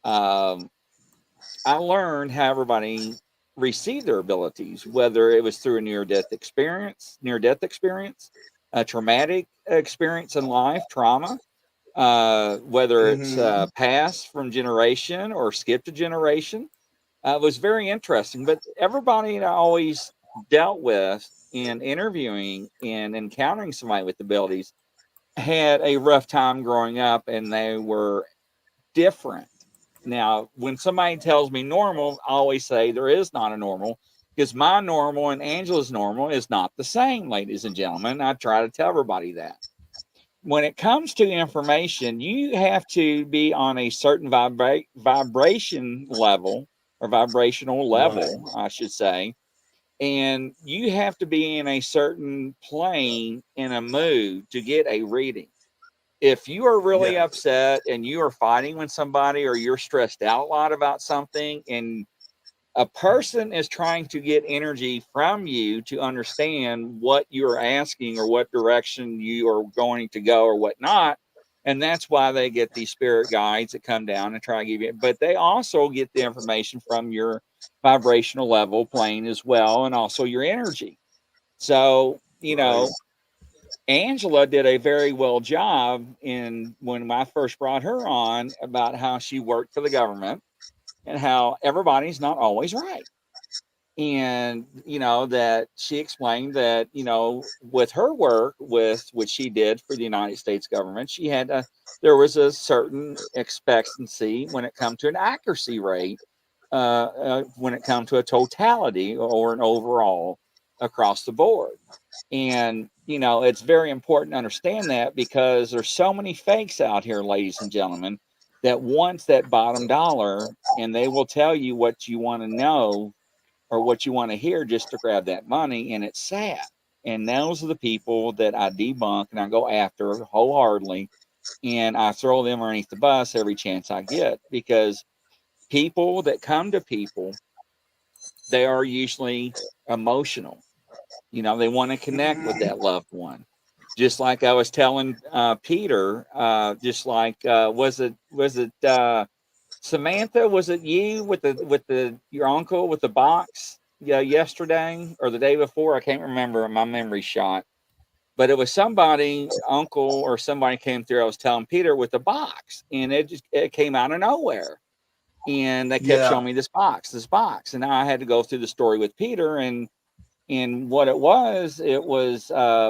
I learned how everybody received their abilities, whether it was through a near death experience, a traumatic experience in life, trauma, whether it's Mm-hmm. passed from generation or skipped a generation. It was very interesting. But everybody that I always dealt with in interviewing and encountering somebody with abilities had a rough time growing up, and they were different. Now, when somebody tells me normal, I always say there is not a normal, because my normal and Angela's normal is not the same, ladies and gentlemen. I try to tell everybody that. When it comes to information, you have to be on a certain vibration level, or vibrational Right. level, I should say. And you have to be in a certain plane, in a mood to get a reading. If you are really Yes. upset and you are fighting with somebody, or you're stressed out a lot about something, and a person is trying to get energy from you to understand what you're asking or what direction you are going to go or whatnot. And that's why they get these spirit guides that come down and try to give you, but they also get the information from your vibrational level plane as well, and also your energy. So, you Right. know, Angela did a very well job in when I first brought her on about how she worked for the government and how everybody's not always right. And, you know, that she explained that, you know, with her work, with what she did for the United States government, there was a certain expectancy when it comes to an accuracy rate, when it comes to a totality or an overall across the board. And, you know, it's very important to understand that, because there's so many fakes out here, ladies and gentlemen, that wants that bottom dollar, and they will tell you what you want to know or what you want to hear just to grab that money. And it's sad. And those are the people that I debunk and I go after wholeheartedly. And I throw them underneath the bus every chance I get, because people that come to people, they are usually emotional. You know, they want to connect with that loved one. Just like I was telling Peter, just like was it Samantha? Was it you with the your uncle with the box? Yeah, yesterday or the day before, I can't remember. My memory shot, but it was somebody, uncle or somebody came through. I was telling Peter with the box, and it came out of nowhere, and they kept Yeah. showing me this box, and I had to go through the story with Peter, and And what it was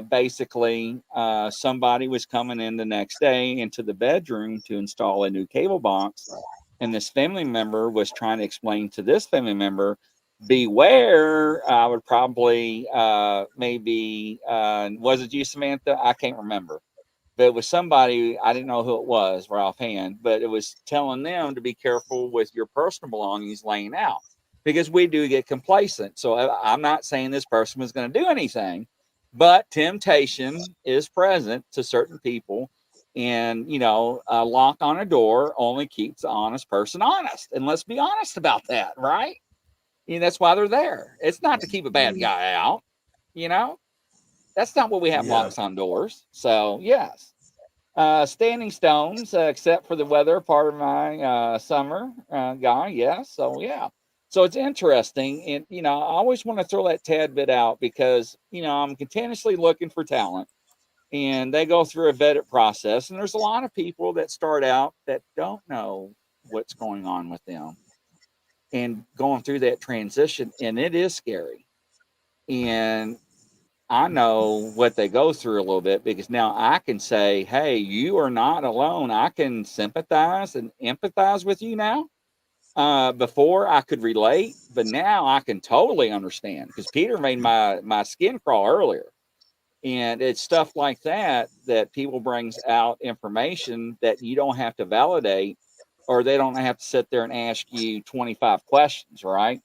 basically somebody was coming in the next day into the bedroom to install a new cable box. And this family member was trying to explain to this family member, beware, I would probably maybe, was it you, Samantha? I can't remember. But it was somebody, I didn't know who it was right offhand, but it was telling them to be careful with your personal belongings laying out because we do get complacent. So I'm not saying this person was going to do anything, but temptation is present to certain people. And, you know, a lock on a door only keeps the honest person honest. And let's be honest about that, right? You know, that's why they're there. It's not to keep a bad guy out, you know? That's not what we have Yeah. locks on doors. So, yes. Standing stones, except for the weather part of my summer guy. Yes. So, yeah. So it's interesting. And, you know, I always want to throw that tad bit out because, you know, I'm continuously looking for talent and they go through a vetted process. And there's a lot of people that start out that don't know what's going on with them and going through that transition. And it is scary. And I know what they go through a little bit because now I can say, hey, you are not alone. I can sympathize and empathize with you now. Before I could relate, but now I can totally understand because Peter made my skin crawl earlier. And it's stuff like that that people brings out information that you don't have to validate or they don't have to sit there and ask you 25 questions, right?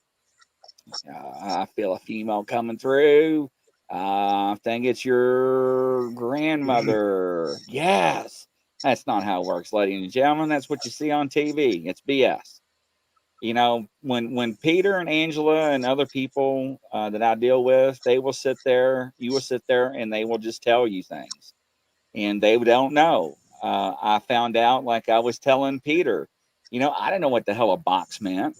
I feel a female coming through. I think it's your grandmother. Yes. That's not how it works, ladies and gentlemen. That's what you see on TV. It's BS. You know, when Peter and Angela and other people that I deal with, they will sit there, you will sit there, and they will just tell you things, and they don't know. I found out, like I was telling Peter, you know, I didn't know what the hell a box meant.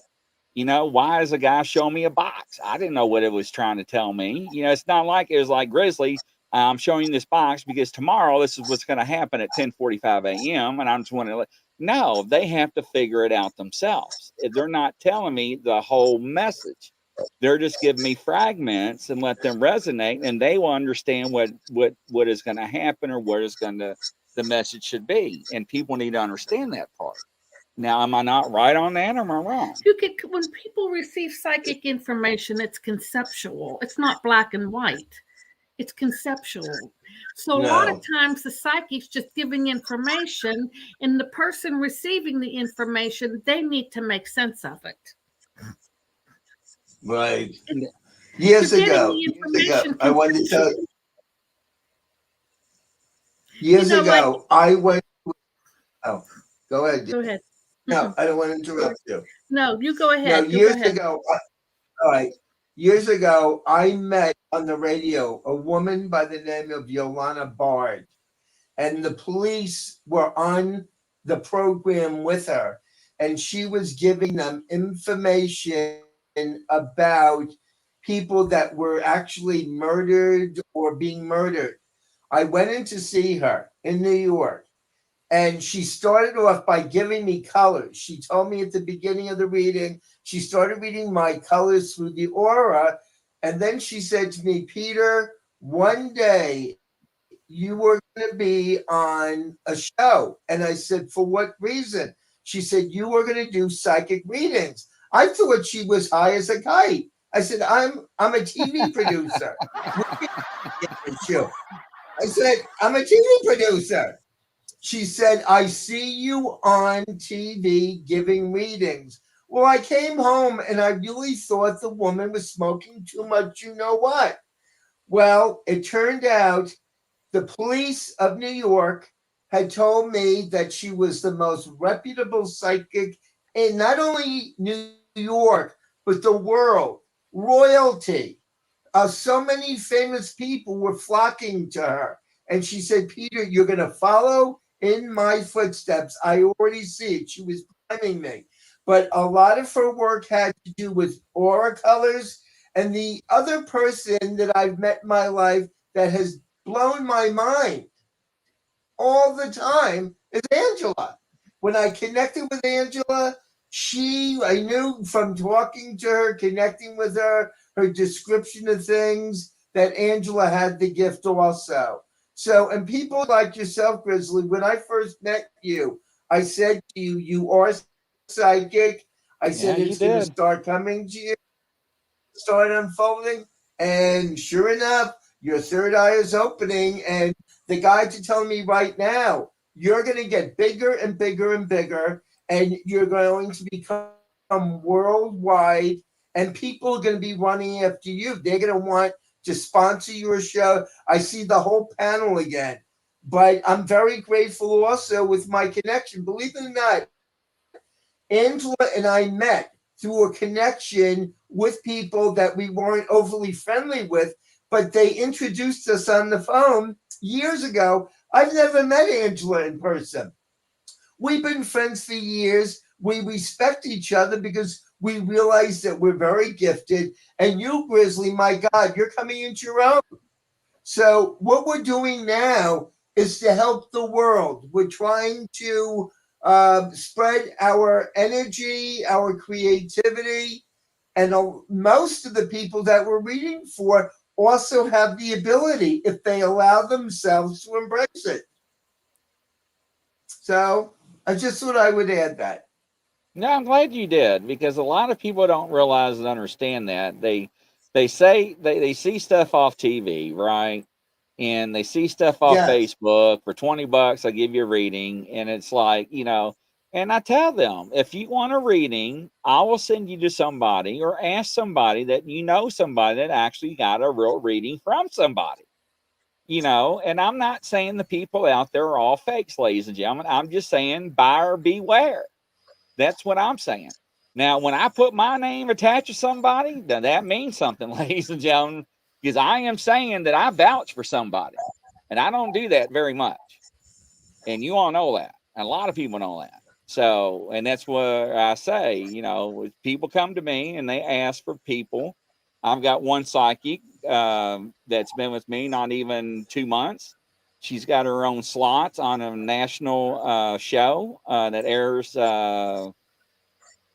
You know, why is a guy showing me a box? I didn't know what it was trying to tell me. You know, it's not like it was like Grizzly. I'm showing you this box because tomorrow this is what's going to happen at 10:45 a.m. And I'm just wondering, no, they have to figure it out themselves. They're not telling me the whole message. They're just giving me fragments and let them resonate, and they will understand what is going to happen or what is going to the message should be. And people need to understand that part. Now, am I not right on that, or am I wrong? When people receive psychic information, it's conceptual. It's not black and white. It's conceptual. So a lot of times the psychic's just giving information, and the person receiving the information, they need to make sense of it. Right. Years ago, I wanted to tell you. Years ago, I went. Oh, go ahead. Go ahead. No, I don't want to interrupt you. No, you go ahead. No, years ago, all right. Years ago, I met on the radio a woman by the name of Yolanda Bard, and the police were on the program with her, and she was giving them information about people that were actually murdered or being murdered. I went in to see her in New York. And she started off by giving me colors. She told me at the beginning of the reading, she started reading my colors through the aura. And then she said to me, Peter, one day you were going to be on a show. And I said, for what reason? She said, you were going to do psychic readings. I thought she was high as a kite. I said, I'm a TV producer. I said, I'm a TV producer. She said, I see you on TV giving readings. Well, I came home and I really thought the woman was smoking too much. You know what? Well, it turned out the police of New York had told me that she was the most reputable psychic in not only New York, but the world, royalty. So many famous people were flocking to her. And she said, Peter, you're going to follow in my footsteps. I already see it. She was priming me. But a lot of her work had to do with aura colors. And the other person that I've met in my life that has blown my mind all the time is Angela. When I connected with Angela, I knew from talking to her, connecting with her, her description of things, that Angela had the gift also. So, and people like yourself, Grizzly, when I first met you, I said to you, you are psychic. I said Yeah, you it's going to did. start coming to you, start unfolding. And sure enough, your third eye is opening. And the guides are telling me right now, you're going to get bigger and bigger and bigger. And you're going to become worldwide. And people are going to be running after you. They're going to want to sponsor your show. I see the whole panel again. But I'm very grateful also with my connection. Believe it or not, Angela and I met through a connection with people that we weren't overly friendly with, but they introduced us on the phone years ago. I've never met Angela in person. We've been friends for years. We respect each other because we realize that we're very gifted. And you, Grizzly, my God, you're coming into your own. So, what we're doing now is to help the world. We're trying to spread our energy, our creativity, and most of the people that we're reading for also have the ability, if they allow themselves to embrace it. So, I just thought I would add that. No, I'm glad you did, because a lot of people don't realize and understand that. They say they see stuff off TV, right? And they see stuff off Yes. Facebook for $20. I give you a reading, and it's like, and I tell them, if you want a reading, I will send you to somebody or ask somebody that somebody that actually got a real reading from somebody. And I'm not saying the people out there are all fakes, ladies and gentlemen. I'm just saying buyer beware. That's what I'm saying. Now, when I put my name attached to somebody, then that means something, ladies and gentlemen, because I am saying that I vouch for somebody. And I don't do that very much. And you all know that. And a lot of people know that. So, and that's what I say, people come to me and they ask for people. I've got one psychic that's been with me not even 2 months. She's got her own slots on a national show that airs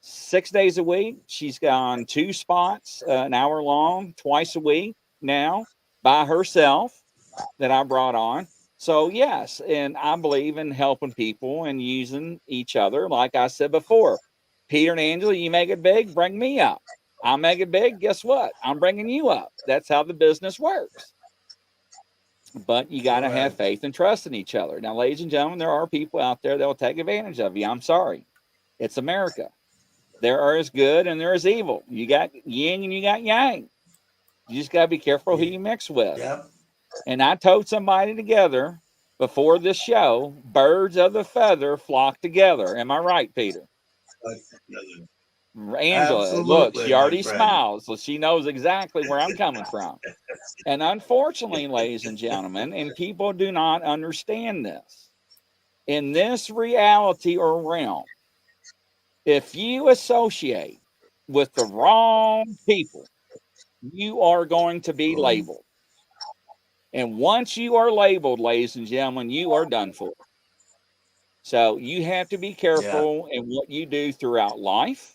6 days a week. She's got 2 spots, an hour long, twice a week now by herself that I brought on. So, yes, and I believe in helping people and using each other. Like I said before, Peter and Angela, you make it big, bring me up. I make it big, guess what? I'm bringing you up. That's how the business works. But you got to have faith and trust in each other. Now, ladies and gentlemen, there are people out there that will take advantage of you. I'm sorry. It's America. There is good and there is evil. You got yin and you got yang. You just got to be careful who you mix with. Yep. And I told somebody together before this show, birds of the feather flock together. Am I right, Peter? Angela, look, she already smiles, so she knows exactly where I'm coming from. And unfortunately, ladies and gentlemen, and people do not understand this, in this reality or realm, if you associate with the wrong people, you are going to be labeled. And once you are labeled, ladies and gentlemen, you are done for. So you have to be careful in what you do throughout life.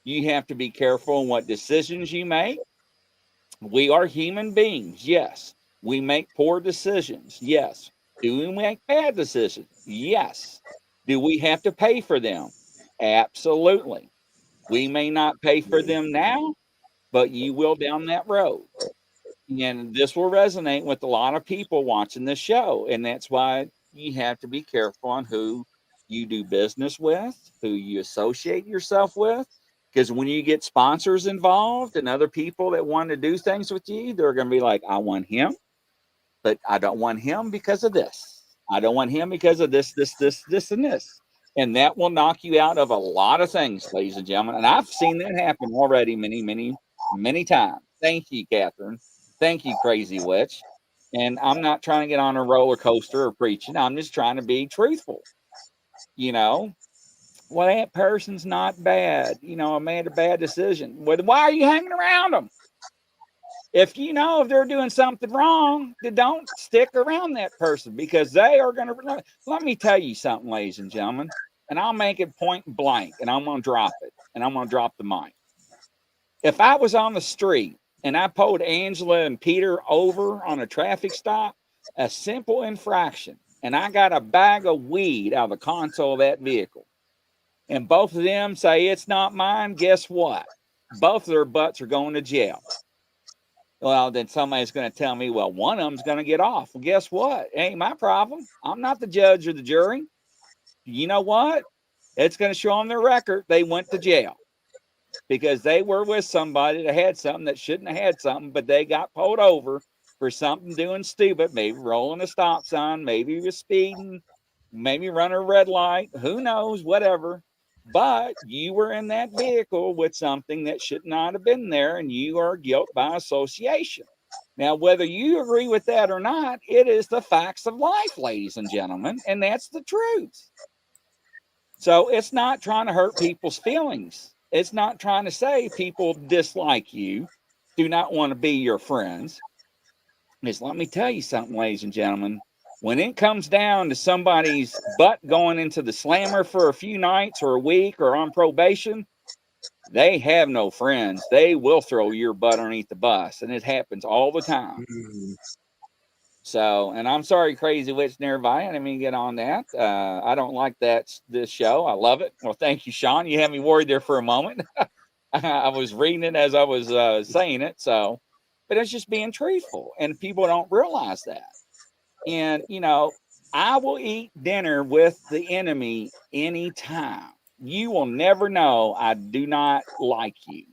You have to be careful in what decisions you make. We are human beings. Yes. We make poor decisions. Yes. Do we make bad decisions? Yes. Do we have to pay for them? Absolutely. We may not pay for them now, but you will down that road. And this will resonate with a lot of people watching this show. And that's why you have to be careful on who you do business with, who you associate yourself with. Because when you get sponsors involved and other people that want to do things with you, they're going to be like, I want him, but I don't want him because of this. I don't want him because of this, and this. And that will knock you out of a lot of things, ladies and gentlemen. And I've seen that happen already many, many, many times. Thank you, Catherine. Thank you, Crazy Witch. And I'm not trying to get on a roller coaster or preaching. I'm just trying to be truthful. Well, that person's not bad. I made a bad decision. Well, why are you hanging around them? If they're doing something wrong, then don't stick around that person, because they are going to. Let me tell you something, ladies and gentlemen, and I'll make it point blank, and I'm going to drop it, and I'm going to drop the mic. If I was on the street and I pulled Angela and Peter over on a traffic stop, a simple infraction, and I got a bag of weed out of the console of that vehicle, and both of them say it's not mine, guess what? Both of their butts are going to jail. Well, then somebody's going to tell me, well, one of them's going to get off. Well, guess what? It ain't my problem. I'm not the judge or the jury. You know what? It's going to show on their record they went to jail because they were with somebody that had something that shouldn't have had something, but they got pulled over for something doing stupid, maybe rolling a stop sign, maybe was speeding, maybe running a red light, who knows, whatever. But you were in that vehicle with something that should not have been there, and you are guilt by association. Now, whether you agree with that or not, it is the facts of life, ladies and gentlemen, and that's the truth. So it's not trying to hurt people's feelings. It's not trying to say people dislike you, do not want to be your friends. Just let me tell you something, ladies and gentlemen. When it comes down to somebody's butt going into the slammer for a few nights or a week or on probation, they have no friends. They will throw your butt underneath the bus, and it happens all the time. So, and I'm sorry, Crazy Witch and everybody, I didn't mean to get on that. I don't like this show. I love it. Well, thank you, Sean. You had me worried there for a moment. I was reading it as I was saying it. So, but it's just being truthful, and people don't realize that. And, you know, I will eat dinner with the enemy anytime. You will never know I do not like you.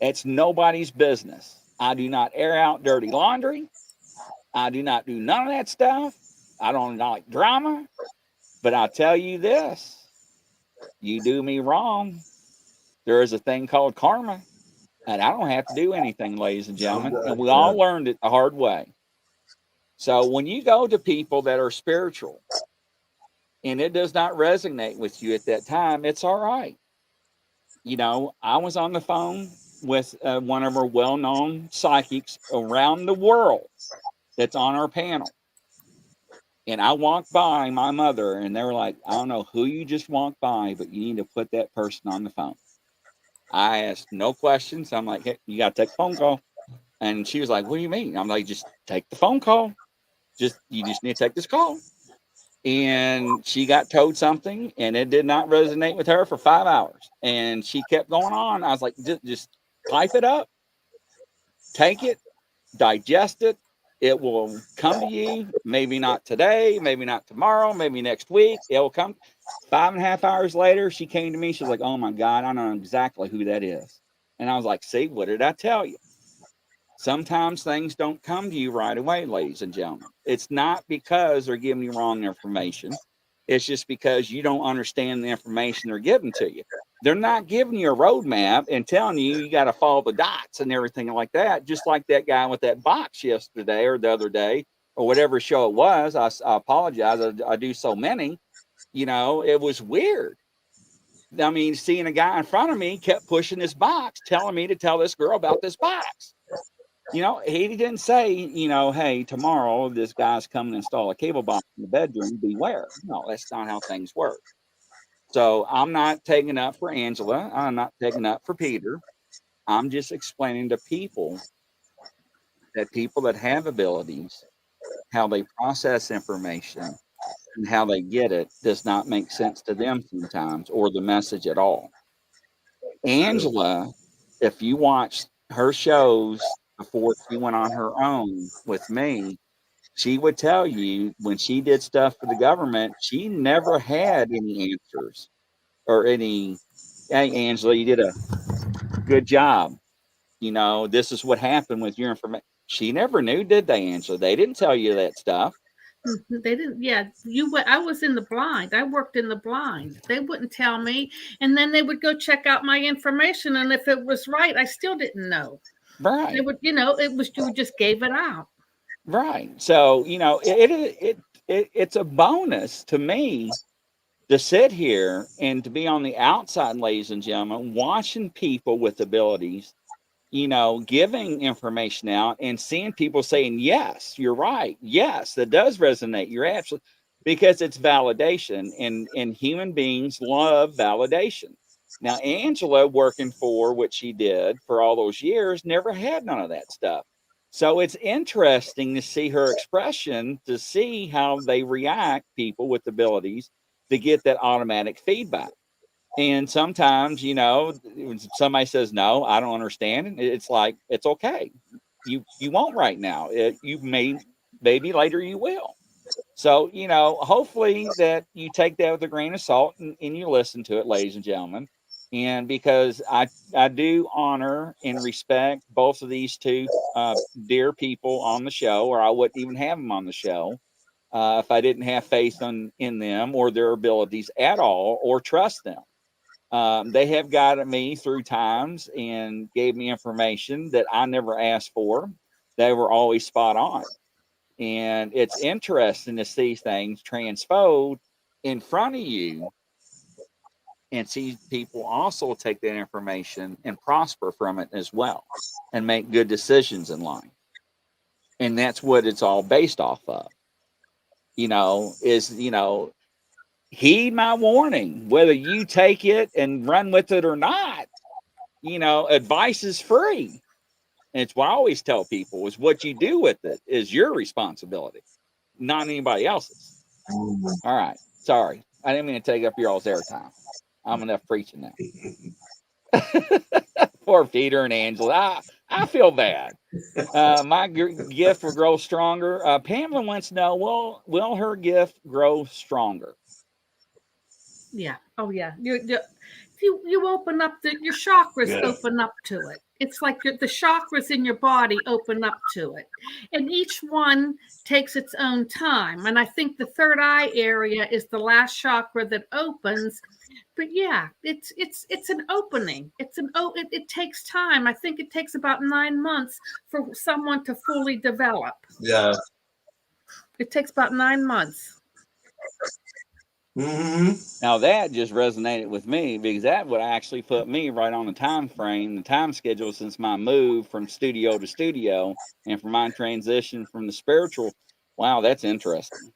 It's nobody's business. I do not air out dirty laundry. I do not do none of that stuff. I don't like drama. But I'll tell you this. You do me wrong, there is a thing called karma. And I don't have to do anything, ladies and gentlemen. And we all learned it the hard way. So when you go to people that are spiritual and it does not resonate with you at that time, it's all right. You know, I was on the phone with one of our well-known psychics around the world that's on our panel. And I walked by my mother and they were like, I don't know who you just walked by, but you need to put that person on the phone. I asked no questions. I'm like, hey, you got to take a phone call. And she was like, what do you mean? I'm like, just take the phone call. You just need to take this call. And she got told something and it did not resonate with her for 5 hours. And she kept going on. I was like, just type it up, take it, digest it. It will come to you. Maybe not today, maybe not tomorrow, maybe next week. It will come. 5.5 hours later, she came to me. She's like, oh my God, I know exactly who that is. And I was like, see, what did I tell you? Sometimes things don't come to you right away, ladies and gentlemen. It's not because they're giving you wrong information. It's just because you don't understand the information they're giving to you. They're not giving you a roadmap and telling you got to follow the dots and everything like that. Just like that guy with that box yesterday or the other day or whatever show it was. I apologize. I do so many. You know, it was weird. I mean, seeing a guy in front of me kept pushing this box, telling me to tell this girl about this box. You know, he didn't say, you know, hey, tomorrow this guy's coming to install a cable box in the bedroom. Beware. No, that's not how things work. So I'm not taking up for Angela. I'm not taking up for Peter. I'm just explaining to people that have abilities, how they process information and how they get it does not make sense to them sometimes or the message at all. Angela, if you watch her shows before she went on her own with me, she would tell you when she did stuff for the government, she never had any answers or any, hey, Angela, you did a good job. You know, this is what happened with your information. She never knew, did they, Angela? They didn't tell you that stuff. They didn't. Yeah, I was in the blind. I worked in the blind. They wouldn't tell me, and then they would go check out my information, and if it was right, I still didn't know. Right. They would, you know, it was you just gave it out. Right. So, you know, it's a bonus to me to sit here and to be on the outside, ladies and gentlemen, watching people with abilities, you know, giving information out and seeing people saying, yes, you're right. Yes, that does resonate. You're absolutely, because it's validation and human beings love validation. Now, Angela, working for what she did for all those years, never had none of that stuff. So it's interesting to see her expression, to see how they react, people with abilities, to get that automatic feedback. And sometimes, you know, when somebody says, no, I don't understand, it's like, it's okay. You won't right now. You may, maybe later you will. So, you know, hopefully that you take that with a grain of salt and you listen to it, ladies and gentlemen. And because I do honor and respect both of these two dear people on the show, or I wouldn't even have them on the show if I didn't have faith in them or their abilities at all, or trust them. They have guided me through times and gave me information that I never asked for. They were always spot on. And it's interesting to see things transposed in front of you and see people also take that information and prosper from it as well and make good decisions in life. And that's what it's all based off of. You know, heed my warning, whether you take it and run with it or not. You know, advice is free. And it's what I always tell people is what you do with it is your responsibility, not anybody else's. All right. Sorry. I didn't mean to take up your all's airtime. I'm enough preaching now. Poor Peter and Angela. I feel bad. My gift will grow stronger. Pamela wants to know, will her gift grow stronger? Yeah. Oh, yeah. You open up your chakras, open up to it. It's like the chakras in your body open up to it, and each one takes its own time. And I think the third eye area is the last chakra that opens. But yeah, it's an opening. It takes time. I think it takes about 9 months for someone to fully develop. Yeah. It takes about 9 months. Mm-hmm. Now that just resonated with me because that would actually put me right on the time frame, the time schedule since my move from studio to studio and for my transition from the spiritual. Wow, that's interesting.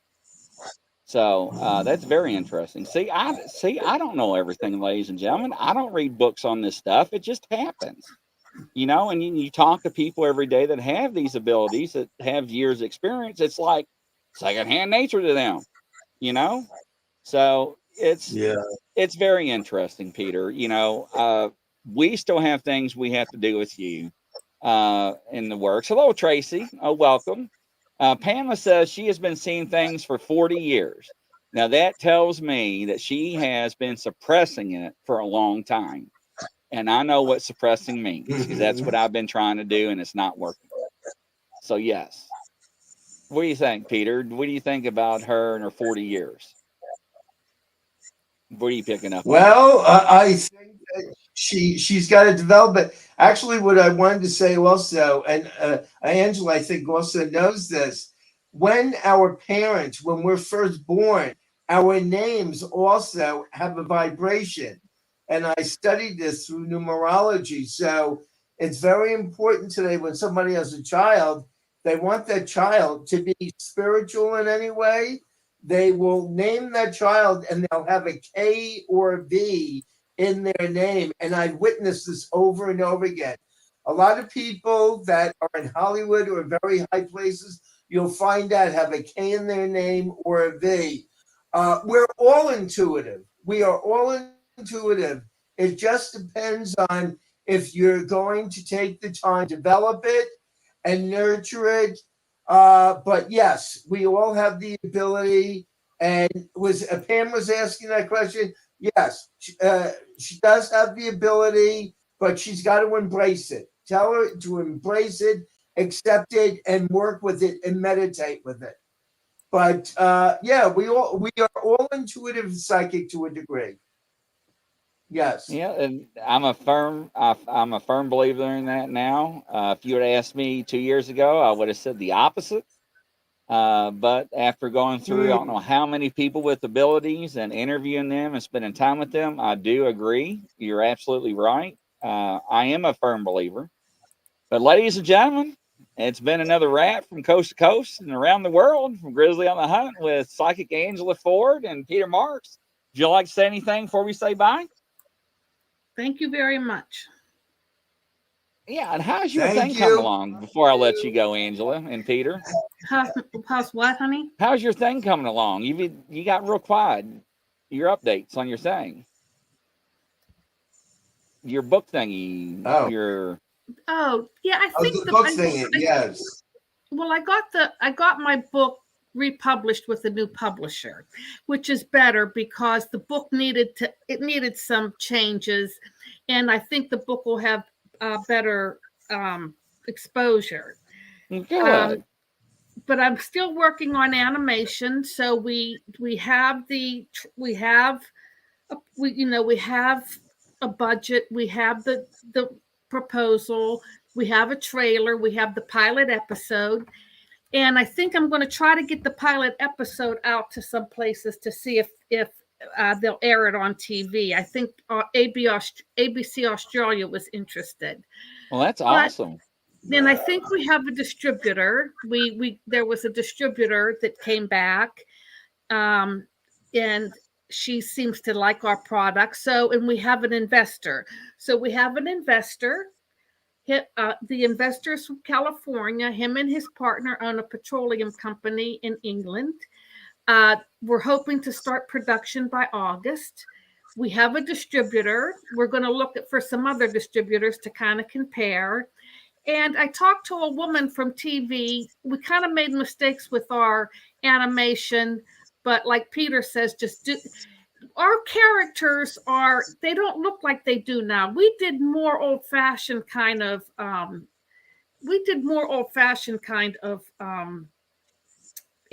So that's very interesting. See, I don't know everything, ladies and gentlemen. I don't read books on this stuff. It just happens, you know. And you talk to people every day that have these abilities, that have years experience. It's like secondhand nature to them, you know. So it's very interesting, Peter. You know, we still have things we have to do with you in the works. Hello, Tracy. Welcome. Pamela says she has been seeing things for 40 years. Now that tells me that she has been suppressing it for a long time. And I know what suppressing means because that's what I've been trying to do and it's not working. So yes. What do you think, Peter? What do you think about her and her 40 years? What are you picking up? Well, I think that she's got to develop it. Actually, what I wanted to say also, and Angela, I think also knows this. When we're first born, our names also have a vibration, and I studied this through numerology. So it's very important today when somebody has a child, they want that child to be spiritual in any way. They will name that child and they'll have a K or a V in their name. And I've witnessed this over and over again. A lot of people that are in Hollywood or very high places, you'll find out have a K in their name or a V. We're all intuitive. We are all intuitive. It just depends on if you're going to take the time to develop it and nurture it. But yes, we all have the ability. And Pam was asking that question? Yes, she does have the ability, but she's got to embrace it. Tell her to embrace it, accept it, and work with it and meditate with it. But yeah, we are all intuitive psychic to a degree. Yes. Yeah, and I'm a firm believer in that now. If you would have asked me 2 years ago, I would have said the opposite. But after going through, I don't know how many people with abilities and interviewing them and spending time with them, I do agree. You're absolutely right. I am a firm believer. But ladies and gentlemen, it's been another wrap from coast to coast and around the world from Grizzly on the Hunt with Psychic Angela Ford and Peter Marks. Would you like to say anything before we say bye? Thank you very much. Yeah, and how's your Thank thing coming you. along before I let you go, Angela and Peter? How's what, honey? How's your thing coming along? You got real quiet. Your updates on your thing. Your book thingy. Oh. Oh, yeah, I think the book thing, yes. Well, I got my book republished with a new publisher, which is better because the book needed some changes, and I think the book will have better exposure. Good. But I'm still working on animation, so we have a budget, we have the proposal, we have a trailer, we have the pilot episode, and I think I'm going to try to get the pilot episode out to some places to see if they'll air it on TV. I think ABC Australia was interested. Well, that's awesome. And I think we have a distributor. There was a distributor that came back, and she seems to like our product. And we have an investor. So we have an investor. The investor is from California. Him and his partner own a petroleum company in England. We're hoping to start production by August. We have a distributor. We're going to look for some other distributors to kind of compare. And I talked to a woman from TV. We kind of made mistakes with our animation, but like Peter says, our characters they don't look like they do now. We did more old-fashioned kind of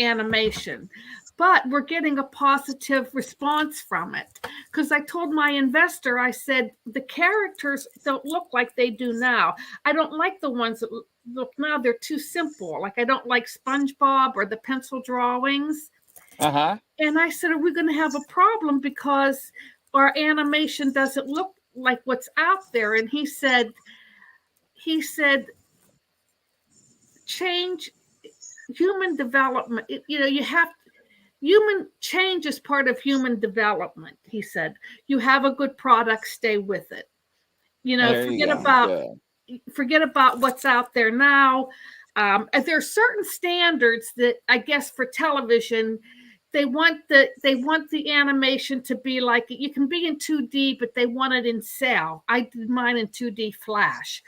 animation, but we're getting a positive response from it. Because I told my investor, I said, the characters don't look like they do now. I don't like the ones that look now. They're too simple. Like I don't like SpongeBob or the pencil drawings. Uh-huh. And I said, are we going to have a problem because our animation doesn't look like what's out there? And he said, change human development. Human change is part of human development. He said, you have a good product, stay with it. Forget about what's out there now. There are certain standards that I guess for television, they want the animation to be like, you can be in 2D, but they want it in cell. I did mine in 2D Flash.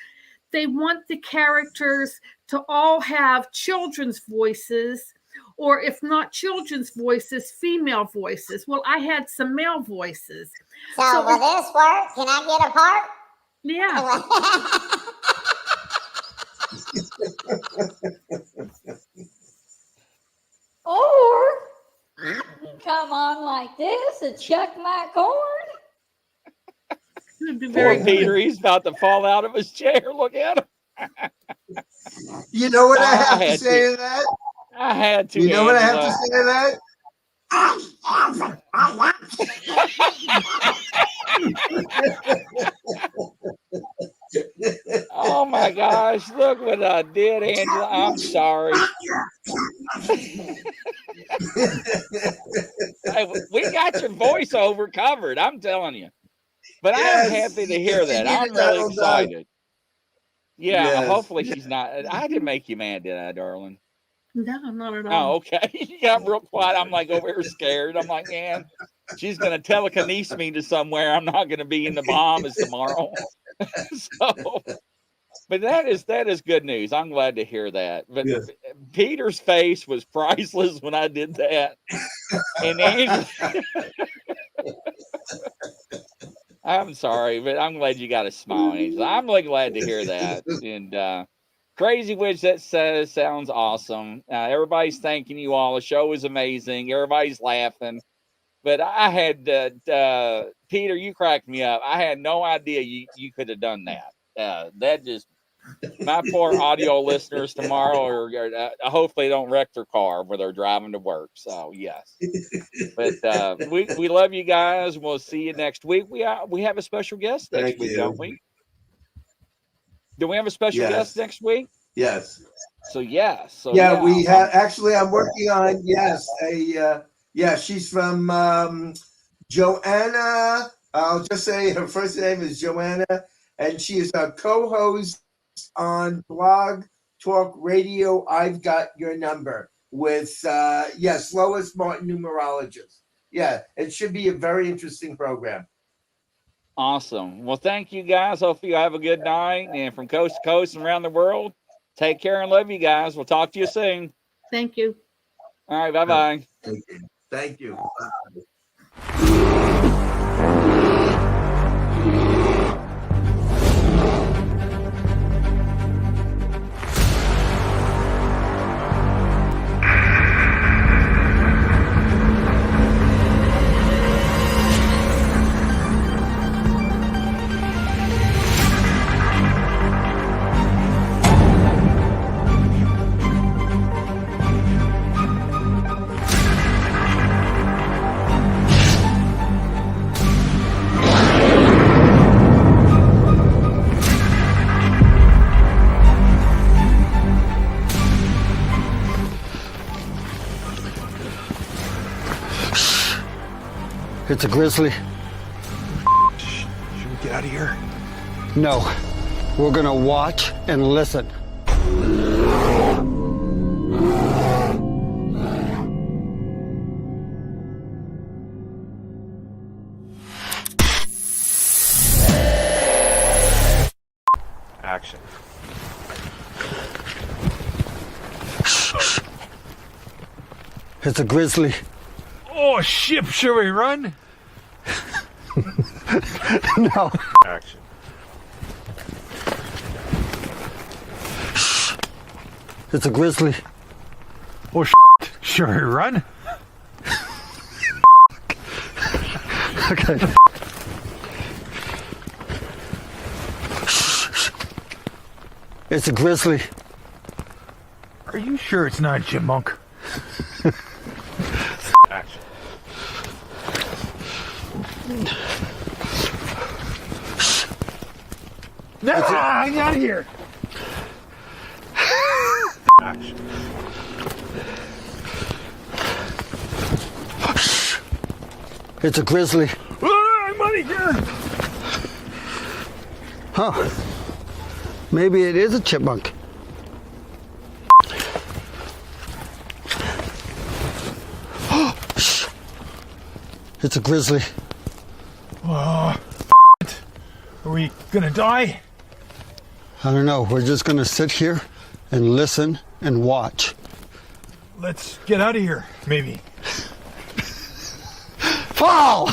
They want the characters to all have children's voices, or if not children's voices, female voices. Well, I had some male voices. So will this work? Can I get a part? Yeah. Or I can come on like this and chuck my corn. Poor Peter, he's about to fall out of his chair. Look at him. You know what I have to say to that? I had to. You know what I have to say to that? Oh my gosh, look what I did, Angela. I'm sorry. Hey, we got your voiceover covered, I'm telling you. But yes, I'm happy to hear that. I'm really excited. Yeah, yes. Hopefully she's not. I didn't make you mad, did I, darling? No, not at all. Oh, okay. You got real quiet. I'm like over here scared. I'm like, man, she's going to telekinesis me to somewhere. I'm not going to be in the Bahamas tomorrow. But that is good news. I'm glad to hear that. But yes, Peter's face was priceless when I did that. And I'm sorry, but I'm glad you got a smile, Angela. I'm really glad to hear that. And Crazy Witch, that sounds awesome. Everybody's thanking you all. The show is amazing. Everybody's laughing. But I had, Peter, you cracked me up. I had no idea you could have done that. That just, my poor audio listeners tomorrow are hopefully don't wreck their car where they're driving to work. So yes, but we love you guys. We'll see you next week. We have a special guest next week, don't we? Do we have a special guest next week? Yes. So yes. So yeah, we have actually. I'm working on she's from Joanna I'll just say her first name is Joanna, and she is a co-host on Blog Talk Radio. I've Got Your Number with Lois Martin, numerologist. Yeah, it should be a very interesting program. Awesome. Well, thank you guys. Hopefully you have a good night. And from coast to coast and around the world, take care and love you guys. We'll talk to you soon. Thank you. All right. Bye-bye. Thank you. It's a Grizzly. Should we get out of here? No, we're gonna watch and listen. Action. It's a Grizzly. Oh, shit, should we run? No. Action. It's a Grizzly. Oh, should we run? Okay. It's a Grizzly. Are you sure it's not a chipmunk? Action. No, I'm out of here. Action. It's a Grizzly. I'm out of here. Huh. Maybe it is a chipmunk. It's a Grizzly. Are we gonna die? I don't know. We're just gonna sit here and listen and watch. Let's get out of here, maybe. Fall!